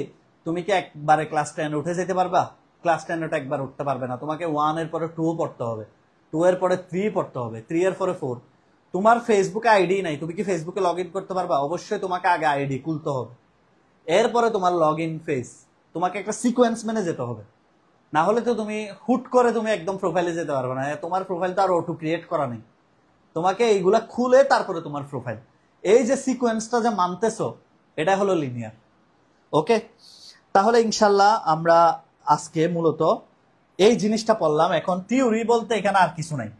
তুমি কি একবারে ক্লাস 10 উঠে যেতে পারবা? ক্লাস 10 ওটা একবার উঠতে পারবে না। তোমাকে 1 এর পরে 2 পড়তে হবে, 2 এর পরে 3 পড়তে হবে, 3 এর পরে 4। তোমার ফেসবুকে আইডি নাই, তুমি কি ফেসবুকে লগ ইন করতে পারবা? অবশ্যই তোমাকে আগে আইডি খুলতে হবে, এরপরে তোমার লগ ইন ফেস। তোমাকে একটা সিকোয়েন্স মেনে যেতে হবে, না হলে তো তুমি হুট করে তুমি একদম প্রোফাইলে যেতে পারবে না। তোমার প্রোফাইল তো আর অটো ক্রিয়েট করা নেই, তোমাকে এইগুলা খুলে তারপরে তোমার প্রোফাইল। এই যে সিকোয়েন্সটা যে মানতেছো, এটা হলো লিনিয়ার। ওকে, তাহলে ইনশাল্লাহ আমরা আজকে মূলত এই জিনিসটা পড়লাম। এখন থিওরি বলতে এখানে আর কিছু নাই।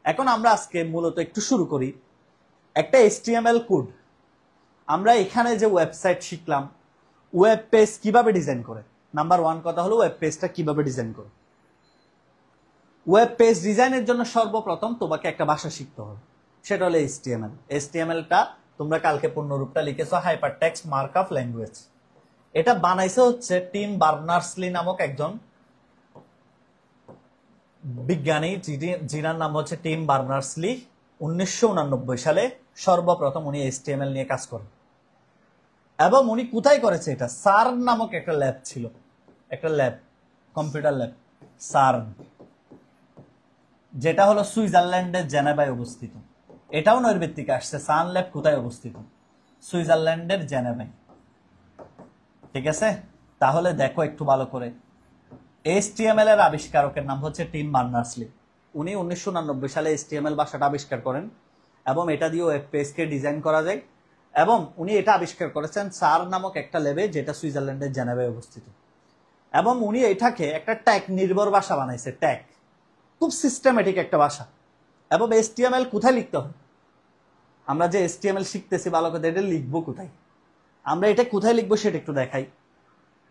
এখন আমরা আজকে মূলত একটু শুরু করি। একটা HTML কোড, আমরা এখানে যে ওয়েবসাইট শিখলাম, ওয়েব পেজ কিভাবে ডিজাইন করে। নাম্বার 1 কথা হলো ওয়েব পেজটা কিভাবে ডিজাইন করে। ওয়েব পেজ ডিজাইনের জন্য সর্বপ্রথম তোমাকে একটা ভাষা শিখতে হবে, সেটা হলো HTML। HTML-টা তোমরা কালকে পূর্ণরূপটা লিখেছো হাইপার টেক্সট মার্কআপ ল্যাঙ্গুয়েজ। এটা বানাইছে হচ্ছে টিম বার্নার্স-লি নামক একজন বিজ্ঞানী, যিনার নাম হচ্ছে টিম বার্নার্স-লি। 1989 সালে সর্বপ্রথম উনি HTML নিয়ে কাজ করেন। এবং উনি কোথায় করেছে এটা? সার্ন নামক একটা ল্যাব ছিল, একটা ল্যাব, কম্পিউটার ল্যাব, সার্ন, যেটা হলো সুইজারল্যান্ডের জেনেভায় অবস্থিত। এটাও নৈর্ব্যক্তিক আসছে। সার্ন ল্যাব কোথায় অবস্থিত? সুইজারল্যান্ডের জেনেভায়, ঠিক আছে? তাহলে দেখো একটু ভালো করে, HTML এর আবিষ্কারকের নাম হচ্ছে টিম বার্নার্স-লি। উনি 1989 সালে HTML ভাষাটা আবিষ্কার করেন এবং এটা দিয়ে ওয়েব পেজকে ডিজাইন করা যায়। এবং উনি এটা আবিষ্কার করেছেন সার নামক একটা ল্যাবে, যেটা সুইজারল্যান্ডের জেনেভায় অবস্থিত। এবং উনি এটাকে একটা ট্যাগ নির্ভর ভাষা বানাইছে। ট্যাগ খুব সিস্টেমেটিক একটা ভাষা। এবং HTML কোথায় লিখতে হয়? আমরা যে HTML শিখতেছি ভালো করে, এটা লিখবো কোথায়? আমরা এটা কোথায় লিখবো সেটা একটু দেখাই।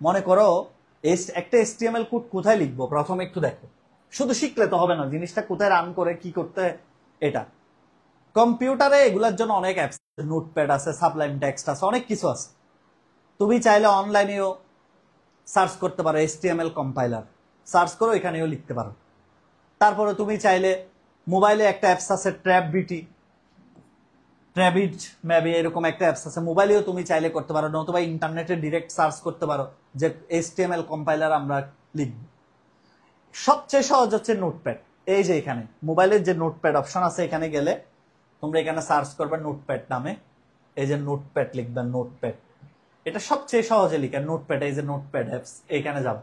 মনে করো একটা HTML কোড কোথায় লিখবো, প্রথমে একটু দেখো। শুধু শিখলে তো হবে না, জিনিসটা কোথায় রান করে কি করতে। এটা কম্পিউটারে এগুলোর জন্য অনেক অ্যাপস, নোটপ্যাড আছে, সাবলাইম টেক্সট আছে, অনেক কিছু আছে। তুমি চাইলে অনলাইনেও সার্চ করতে পারো, HTML কম্পাইলার সার্চ করো, এখানেও লিখতে পারো। তারপরে তুমি চাইলে মোবাইলে একটা অ্যাপস আছে ট্র্যাবিট মেবি, এরকম একটা অ্যাপস আছে, মোবাইলেও তুমি চাইলে করতে পারো, নতুবা ইন্টারনেটে ডিরেক্ট সার্চ করতে পারো যে HTML কম্পাইলার আমরা লিখব। সবচেয়ে সহজ হচ্ছে নোটপ্যাড। এই যে এখানে মোবাইলের যে নোটপ্যাড অপশন আছে, এখানে গেলে তোমরা এখানে সার্চ করবে নোটপ্যাড নামে। এই যে নোটপ্যাড লিখবে, নোটপ্যাড, এটা সবচেয়ে সহজে লিখে নোটপ্যাড। এই যে নোটপ্যাড অ্যাপস, এখানে যাবো।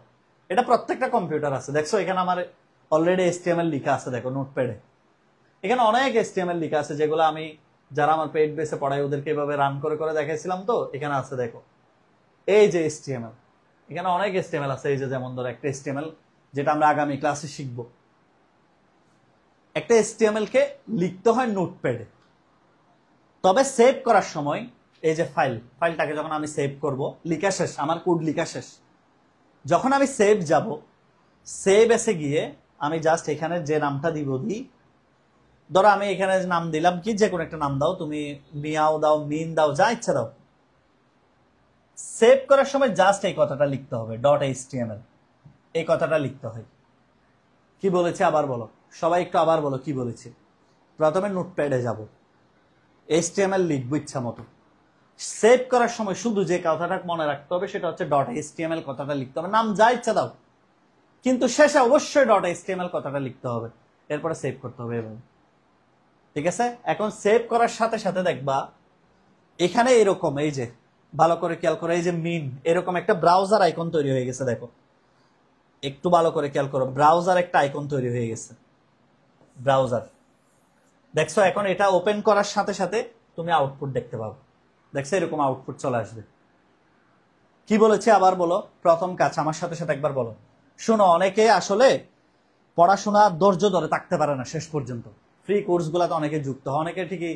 এটা প্রত্যেকটা কম্পিউটার আছে। দেখছো এখানে আমার অলরেডি HTML লিখা আছে, দেখো নোটপ্যাডে। এখানে অনেক HTML লিখা আছে, যেগুলো আমি যারা আমার পেইড বেসে পড়াই ওদেরকে এভাবে রান করে করে দেখাইছিলাম। তো এখানে আছে দেখো, এই যে HTML, এখানে অনেক HTML আছে। এই যে যেমন ধরো একটা HTML যেটা আমরা আগামী ক্লাসে শিখব। একটা HTML কে লিখতে হয় নোটপ্যাডে, তবে সেভ করার সময় এই যে ফাইলটাকে যখন আমি সেভ করব, লিখা শেষ, আমার কোড লিখা শেষ, যখন আমি সেভ যাব সেভ এসে গিয়ে আমি জাস্ট এখানে যে নামটা দিব দিই, ধরো আমি এখানে নাম দিলাম কি, যে কোনো একটা নাম দাও তুমি, মিয়াও দাও, মিন দাও, যা ইচ্ছা দাও। সেভ করার সময় জাস্ট এই কথাটা লিখতে হবে, .html, এই কথাটা লিখতে হয়। কি বলেছে আবার বলো, সবাই একটু আবার বলো কি বলেছে। প্রথমে নোটপ্যাডে যাব, HTML লিখবো ইচ্ছা মতো। সেভ করার সময় শুধু যে কথাটা মনে রাখতে হবে সেটা হচ্ছে .html কথাটা লিখতে হবে, নাম যা ইচ্ছা দাও, কিন্তু শেষে অবশ্যই .html কথাটা লিখতে হবে, এরপরে সেভ করতে হবে এভাবে। ঠিক আছে, এখন সেভ করার সাথে সাথে দেখবা এখানে এরকম, এই যে ভালো করে খেয়াল করে, এই যে মিন এরকম একটা ব্রাউজার আইকন তৈরি হয়ে গেছে। দেখো একটু ভালো করে খেয়াল করো, ব্রাউজার একটা আইকন তৈরি হয়ে গেছে, ব্রাউজার দেখছো। এখন এটা ওপেন করার সাথে সাথে তুমি আউটপুট দেখতে পাবে, দেখছো এরকম আউটপুট চলে আসবে। কি বলেছে আবার বলো, প্রথম কাজ আমার সাথে সাথে একবার বলো। শোনো, অনেকে আসলে পড়াশোনা ধৈর্য ধরে থাকতে পারে না শেষ পর্যন্ত, ফ্রি কোর্স গুলাতে অনেকে যুক্ত হয়, অনেকে ঠিকই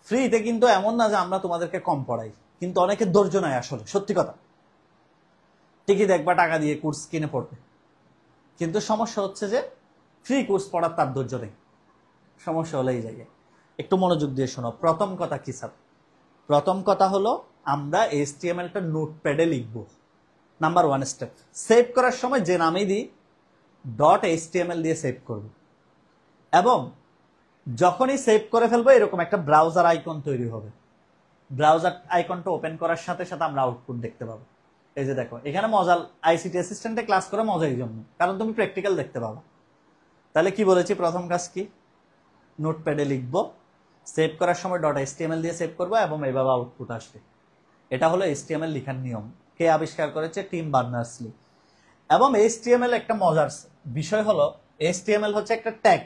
ফ্রিতে, কিন্তু এমন না যে আমরা তোমাদেরকে কম পড়াই, কিন্তু অনেকে ধৈর্য নাই আসলে, সত্যি কথা। ঠিকই দেখবা টাকা দিয়ে কোর্স কিনে পড়বে, কিন্তু সমস্যা হচ্ছে যে ফ্রি কোর্স পড়ার তার ধৈর্য নেই। সমস্যা হলো এই জায়গায়, একটু মনোযোগ দিয়ে শোনো। প্রথম কথা কি স্যার? প্রথম কথা হলো আমরা HTML-টা নোটপ্যাডে লিখবো, নাম্বার 1 স্টেপ। সেভ করার সময় যে নামই দিই .html দিয়ে সেভ করব, এবং যখনই সেভ করে ফেলবো এরকম একটা ব্রাউজার আইকন তৈরি হবে। ব্রাউজার আইকনটা ওপেন করার সাথে সাথে আমরা আউটপুট দেখতে পাবো। এই যে দেখো এখানে মজা, ICT অ্যাসিস্ট্যান্টে ক্লাস করে মজা এই জন্য, কারণ তুমি প্র্যাকটিক্যাল দেখতে পাবো। তাহলে কি বলেছি, প্রথম কাজ কি, নোটপ্যাডে লিখবো, সেভ করার সময় .html দিয়ে সেভ করবো এবং এইভাবে আউটপুট আসবে। এটা হলো HTML লেখার নিয়ম। কে আবিষ্কার করেছে? Team Berners-Lee. এবং HTML একটা মজার বিষয় হলো, HTML হচ্ছে একটা ট্যাগ।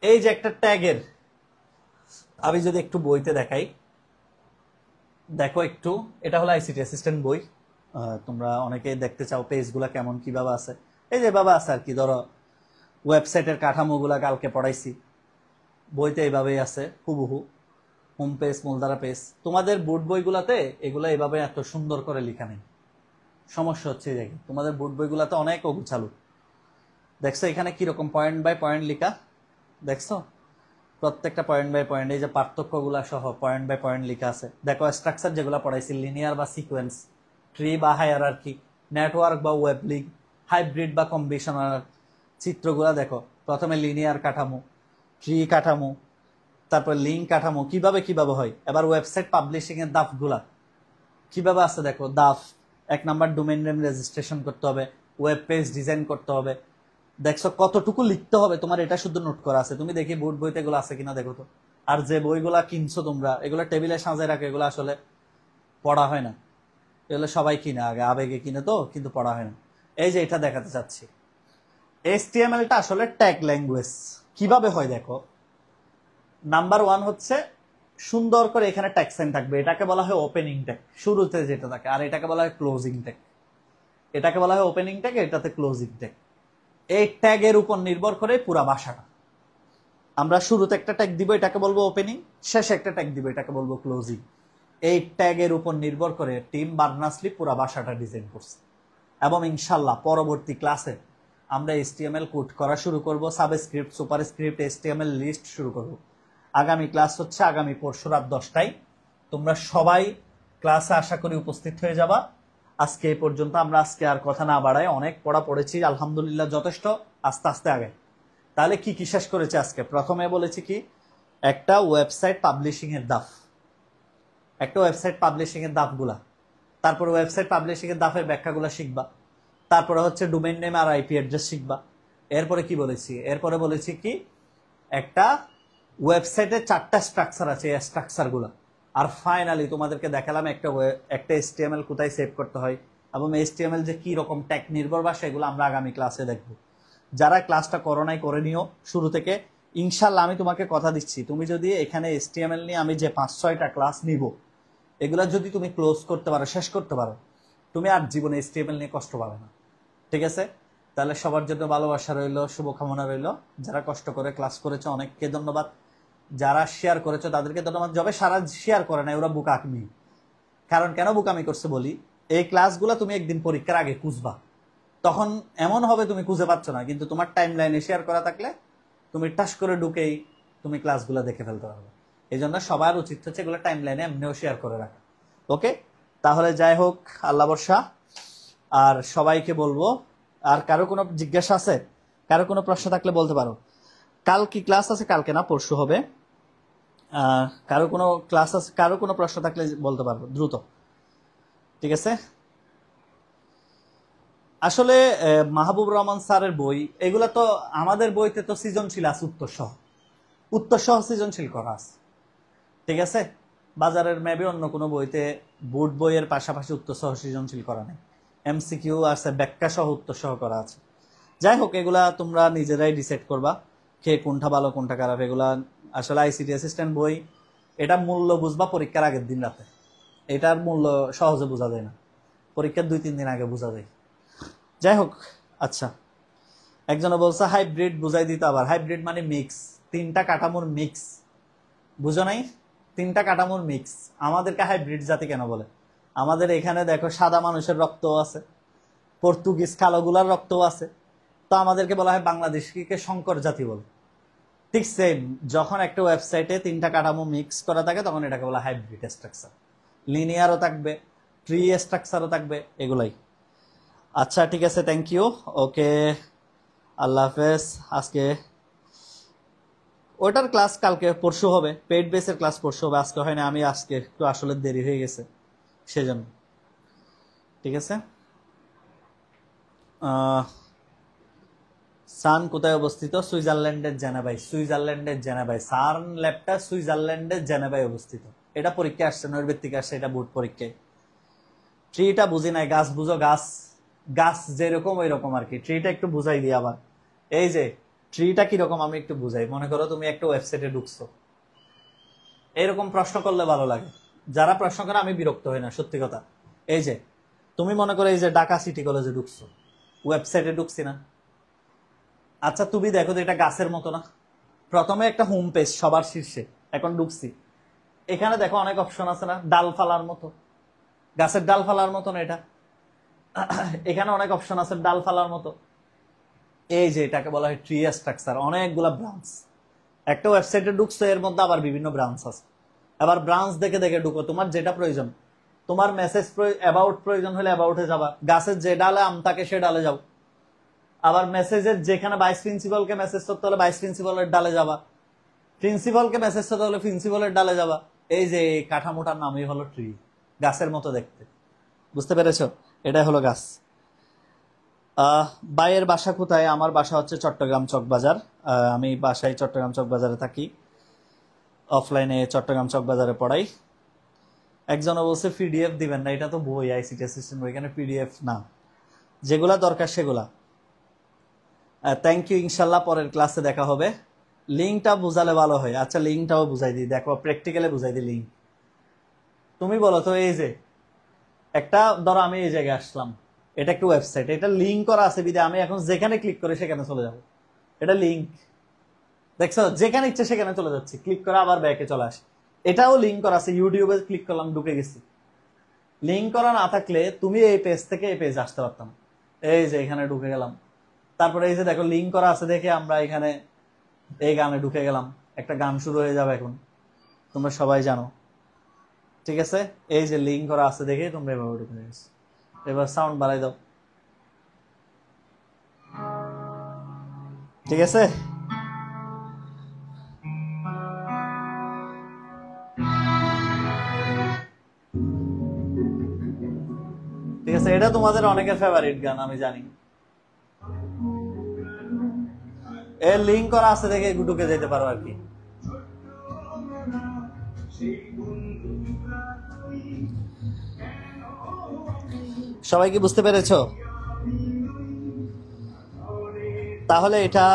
এই যে একটা ট্যাগের, আমি যদি একটু বইতে দেখাই, দেখো একটু, এটা হলো ICT অ্যাসিস্ট্যান্ট বই। তোমরা অনেকে দেখতে চাও পেজগুলা কেমন কিভাবে আছে, এই যে ভাবে আছে আর কি। ধরো ওয়েবসাইটের কাঠামোগুলা কালকে পড়াইছি, বইতে এইভাবেই আছে হুবহু, হোম পেজ, মূলধারা পেজ। তোমাদের বোর্ড বইগুলাতে এগুলো এভাবে এত সুন্দর করে লেখা নেই। সমস্যা হচ্ছে যে তোমাদের বোর্ড বইগুলাতে অনেক অগুছালু। দেখছো এখানে কিরকম পয়েন্ট বাই পয়েন্ট লেখা, দেখছো প্রত্যেকটা পয়েন্ট বাই পয়েন্ট, এই যে পার্থক্যগুলা সহ পয়েন্ট বাই পয়েন্ট লেখা আছে। দেখো স্ট্রাকচার যেগুলো পড়াইছি, লিনিয়ার বা সিকোয়েন্স, ট্রি বা হায়ারার্কি, নেটওয়ার্ক বা ওয়েব লিঙ্ক, হাইব্রিড বা কম্বিনেশনাল। চিত্রগুলা দেখো, প্রথমে লিনিয়ার কাঠামো, ট্রি কাঠামো, তারপর লিঙ্ক কাঠামো, কিভাবে কিভাবে হয়। এবার ওয়েবসাইট পাবলিশিং এর দাফগুলা কিভাবে আছে দেখো। Duff 1 number, domain name registration করতে হবে, ওয়েব পেজ ডিজাইন করতে হবে। দেখছো কতটুকু লিখতে হবে তোমার, এটা শুধু নোট করা আছে। তুমি দেখি বোর্ড বইতে এগুলো আছে কিনা দেখো তো। আর যে বইগুলা কিনছো তোমরা, এগুলো টেবিলে সাজায় রাখো, এগুলো আসলে পড়া হয় না। এগুলো সবাই কিনে, আগে আবেগে কিনে তো, কিন্তু পড়া হয় না। এই যে এটা দেখাতে চাচ্ছি, HTML-টা আসলে ট্যাগ ল্যাঙ্গুয়েজ। কিভাবে হয় দেখো, নাম্বার 1 হচ্ছে সুন্দর করে এখানে ট্যাগ সাইন থাকবে, এটাকে বলা হয় ওপেনিং ট্যাগ, শুরুতে যেটা থাকে। আর এটাকে বলা হয় ক্লোজিং ট্যাগ, এটাকে বলা হয় ওপেনিং ট্যাগ, এটাতে ক্লোজিং ট্যাগ। এই ট্যাগের উপর নির্ভর করে পুরা ভাষাটা। আমরা শুরুতে একটা ট্যাগ দিব, এটাকে বলবো ওপেনিং, শেষে একটা ট্যাগ দিব, এটাকে বলবো ক্লোজিং। এই ট্যাগের উপর নির্ভর করে টিম বার্নার্স-লি পুরা ভাষাটা ডিজাইন করছে। এবং ইনশাল্লাহ পরবর্তী ক্লাসে আমরা HTML কোড করা শুরু করব, সাবস্ক্রিপ্ট, সুপারস্ক্রিপ্ট, HTML লিস্ট শুরু করব। আগামী ক্লাস হচ্ছে আগামী পরশু রাত 10টায়। তোমরা সবাই ক্লাসে আশা করি উপস্থিত হয়ে যাবা। আজকে এই পর্যন্ত, আমরা আজকে আর কথা না বাড়াই, অনেক পড়া পড়েছি আলহামদুলিল্লাহ, যথেষ্ট। আস্তে আস্তে আগে। তাহলে কি কি শেষ করেছে আজকে? প্রথমে বলেছি কি, একটা ওয়েবসাইট পাবলিশিং এর দাফ, একটা ওয়েবসাইট পাবলিশিং এর দাফগুলা, তারপরে ওয়েবসাইট পাবলিশিং এর দাফের ব্যাখ্যাগুলো শিখবা, তারপরে হচ্ছে ডোমেইন নেম আর IP অ্যাড্রেস শিখবা। এরপরে কি বলেছি, এরপরে বলেছি কি, একটা ওয়েবসাইটে 4টা স্ট্রাকচার আছে, এই স্ট্রাকচারগুলো। আর ফাইনালি তোমাদেরকে দেখালাম একটা HTML কোথায় সেভ করতে হয়, এবং HTML যে কি রকম ট্যাগ নির্ভর ভাষা, এগুলো আমরা আগামী ক্লাসে দেখব। যারা ক্লাসটা করো নাই করে নিও শুরু থেকে, ইনশাল্লাহ আমি তোমাকে কথা দিচ্ছি, তুমি যদি এখানে HTML নিয়ে আমি যে 5-6টা ক্লাস নিব, এগুলা যদি তুমি ক্লোজ করতে পারো, শেষ করতে পারো, তুমি আর জীবনে HTML নিয়ে কষ্ট পাবে না। ঠিক আছে? তাহলে সবার জন্য ভালোবাসা রইল, শুভকামনা রইল। যারা কষ্ট করে ক্লাস করেছে অনেককে ধন্যবাদ, যারা শেয়ার করেছে তাদেরকে ধন্যবাদ। যবে সারা শেয়ার করে না ওরা বুকামি। কারণ কেন বুকামি করছে বলি, এই ক্লাসগুলো তুমি একদিন পরীক্ষার আগে খুঁজবা, তখন এমন হবে তুমি খুঁজে পাচ্ছ না, কিন্তু তোমার টাইম লাইনে শেয়ার করা থাকলে তুমি টাচ করে ঢুকেই তুমি ক্লাসগুলো দেখে ফেলতে পারবে। এই জন্য সবার উচিত হচ্ছে এগুলো টাইম লাইনে এমনিও শেয়ার করে রাখা। ওকে, তাহলে যাই হোক, আল্লাহ বর্ষা। আর সবাইকে বলবো, আর কারো কোনো জিজ্ঞাসা আছে, কারো কোনো প্রশ্ন থাকলে বলতে পারো। কাল কি ক্লাস আছে? কালকে না, পরশু হবে। কারো কোনো ক্লাস আছে, কারো কোনো প্রশ্ন থাকলে বলতে পারবো দ্রুত, ঠিক আছে? আসলে মাহবুব রহমান স্যারের বই এগুলা তো আমাদের বইতে তো সৃজনশীল আছে, উত্তর সহ সৃজনশীল করা আছে, ঠিক আছে? বাজারের মেবি অন্য কোনো বইতে বোর্ড বইয়ের পাশাপাশি উত্তর সহ সৃজনশীল করা নেই। এমসিকিউ আছে, ব্যাখ্যা সহ উত্তর সহ করা আছে। যাই হোক, এগুলা তোমরা নিজেরাই ডিসাইড করবা কে কোনটা ভালো কোনটা খারাপ। এগুলা আসলে আইসিটি অ্যাসিস্ট্যান্ট বই, এটা মূল্য বুঝবা পরীক্ষার আগের দিন রাতে। এটার মূল্য সহজে বোঝা যায় না, পরীক্ষার 2-3 দিন আগে বোঝা যায়। যাই হোক, আচ্ছা, একজনে বলছে হাইব্রিড বুঝাই দিতে। আবার হাইব্রিড মানে মিক্স, 3টা কাঠামোর মিক্স, বুঝো নাই? 3টা কাঠামোর মিক্স। আমাদেরকে হাইব্রিড জাতি কেন বলে? আমাদের এখানে দেখো সাদা মানুষের রক্তও আছে, পর্তুগিজ কালোগুলার রক্তও আছে, তো আমাদেরকে বলা হয় বাংলাদেশকে সংকর জাতি বলে। ঠিক সেম, যখন একটা ওয়েবসাইটে 3টা কাঠামো মিক্স করা থাকে তখন এটাকে বলা হাইব্রিড স্ট্রাকচার। লিনিয়ারও থাকবে, ট্রি স্ট্রাকচারও থাকবে, এগুলাই। আচ্ছা, ঠিক আছে, থ্যাংক ইউ। ওকে, আল্লাহ হাফেজ। আজকে ওটার ক্লাস কালকে পরশু হবে, পেইড বেসের ক্লাস পরশু হবে, আজকে হয় না। আমি আজকে একটু আসলে দেরি হয়ে গেছে সেজন্য, ঠিক আছে? সান কোথায় অবস্থিত? সুইজারল্যান্ডের জেনেভায়। সুইজারল্যান্ডের জেনেভায় সার্ন ল্যাবটা সুইজারল্যান্ডের জেনেভায় অবস্থিত। এটা পরীক্ষা আসছে, নৈর্ব্যক্তিক আসছে, এটা বোর্ড পরীক্ষায়। ট্রিটা বুঝি নাই, গাছ বুঝো? গাছ, গাছ যেরকম ওই রকম আর কি। ট্রিটা একটু বুঝাই দিই আবার। এই যে ট্রিটা কিরকম আমি একটু বুঝাই। মনে করো তুমি একটা ওয়েবসাইটে ঢুকছো, এরকম প্রশ্ন করলে ভালো লাগে। যারা প্রশ্ন করে আমি বিরক্ত হই না, সত্যি কথা। এই যে তুমি মনে করো এই যে ঢাকা সিটি কলেজে ঢুকছো, ওয়েবসাইটে ঢুকছি না? আচ্ছা, তুমি দেখো তো এটা গাছের মতো না? প্রথমে একটা হোম পেজ সবার শীর্ষে, এখন ঢুকছি, এখানে দেখো অনেক অপশন আছে না? ডাল ফালার মতো, গাছের ডাল ফালার মতো না এটা? এখানে অনেক অপশন আছে ডাল ফালার মতো। এই যে এটাকে বলা হয় ট্রি স্ট্রাকচার, অনেকগুলা ব্রাঞ্চ। একটা ওয়েবসাইটে ঢুকছো, এর মধ্যে আবার বিভিন্ন ব্রাঞ্চ আছে। এবার ব্রাঞ্চ দেখে দেখে ঢুকো, তোমার যেটা প্রয়োজন। তোমার মেসেজ অ্যাবাউট প্রয়োজন হলে অ্যাবাউটে যাবা, গাছের যে ডালে আম থাকে সে ডালে যাও। আবার মেসেজের যেখানে ভাইস প্রিন্সিপালকে মেসেজ করতে হলে ভাইস প্রিন্সিপালের ডালে যাবা, প্রিন্সিপালকে মেসেজ করতে হলে প্রিন্সিপালের ডালে যাবা। এই যে এই কাঠামোটার নামই হলো ট্রি, গাছের মতো দেখতে। বুঝতে পেরেছো? এটাই হলো গাছ। ভাইয়ের বাসা কোথায়? আমার বাসা হচ্ছে চট্টগ্রাম চকবাজার। আমি বাসায় চট্টগ্রাম চকবাজারে থাকি, অফলাইনে চট্টগ্রাম চকবাজারে পড়াই। একজনও বলছে পিডিএফ দিবেন না, এটা তো বই, আইসিটি অ্যাসিস্ট্যান্ট বই, এখানে পিডিএফ না, যেগুলা দরকার সেগুলা। থ্যাংক ইউ, ইনশাল্লাহ পরের ক্লাসে দেখা হবে। লিঙ্কটা বুঝালে ভালো হয়। আচ্ছা, লিঙ্কটাও বুঝাই দিই, দেখো প্র্যাকটিক্যালে বুঝাই দিই লিঙ্ক। তুমি বলো তো, এই যে একটা ধরো আমি এই জায়গায় আসলাম, এটা একটা ওয়েবসাইট, এটা লিঙ্ক করা আছে বিদে আমি এখন যেখানে ক্লিক করে সেখানে চলে যাব। এটা লিঙ্ক, দেখছো? যেখানে ইচ্ছে সেখানে চলে যাচ্ছি, ক্লিক করে আবার ব্যাকে চলে আসে। এটাও লিঙ্ক করা আছে, ইউটিউবে ক্লিক করলাম ঢুকে গেছি। লিঙ্ক করা না থাকলে তুমি এই পেজ থেকে এই পেজ আসতে পারতাম। এই যে এখানে ঢুকে গেলাম, তারপরে এই যে দেখো লিঙ্ক করা আছে দেখে আমরা এখানে এই গানে ঢুকে গেলাম। একটা গান শুরু হয়ে যাবে এখন, তোমরা সবাই জানো, ঠিক আছে? এই যে লিঙ্ক করা আছে দেখে তোমরা এভাবে ঢুকে গেছো। এবার সাউন্ড বাড়াই দাও, ঠিক আছে? ঠিক আছে, এটা তোমাদের অনেকের ফেভারিট গান আমি জানি। এর লিঙ্ক করা আছে দেখে ঢুকে যেতে পারো আর কি। সবাই কি বুঝতে পেরেছো? তাহলে এটা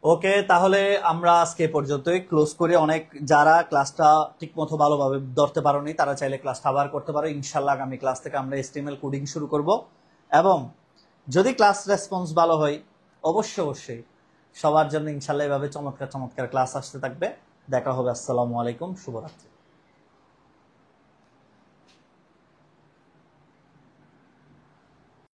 ওকে, তাহলে আমরা আজকে পর্যন্তই ক্লোজ করি। অনেক যারা ক্লাসটা ঠিক মতো ভালোভাবে ধরতে পারোনি তারা চাইলে ক্লাসটা আবার করতে পারো। ইনশাল্লাহ আগামী ক্লাস থেকে আমরা HTML কোডিং শুরু করব, এবং যদি ক্লাস রেসপন্স ভালো হয় অবশ্যই সবার জন্য ইনশাল্লাহ এভাবে চমৎকার চমৎকার ক্লাস আসতে থাকবে। দেখা হবে। আসসালামু আলাইকুম, শুভরাত্রি।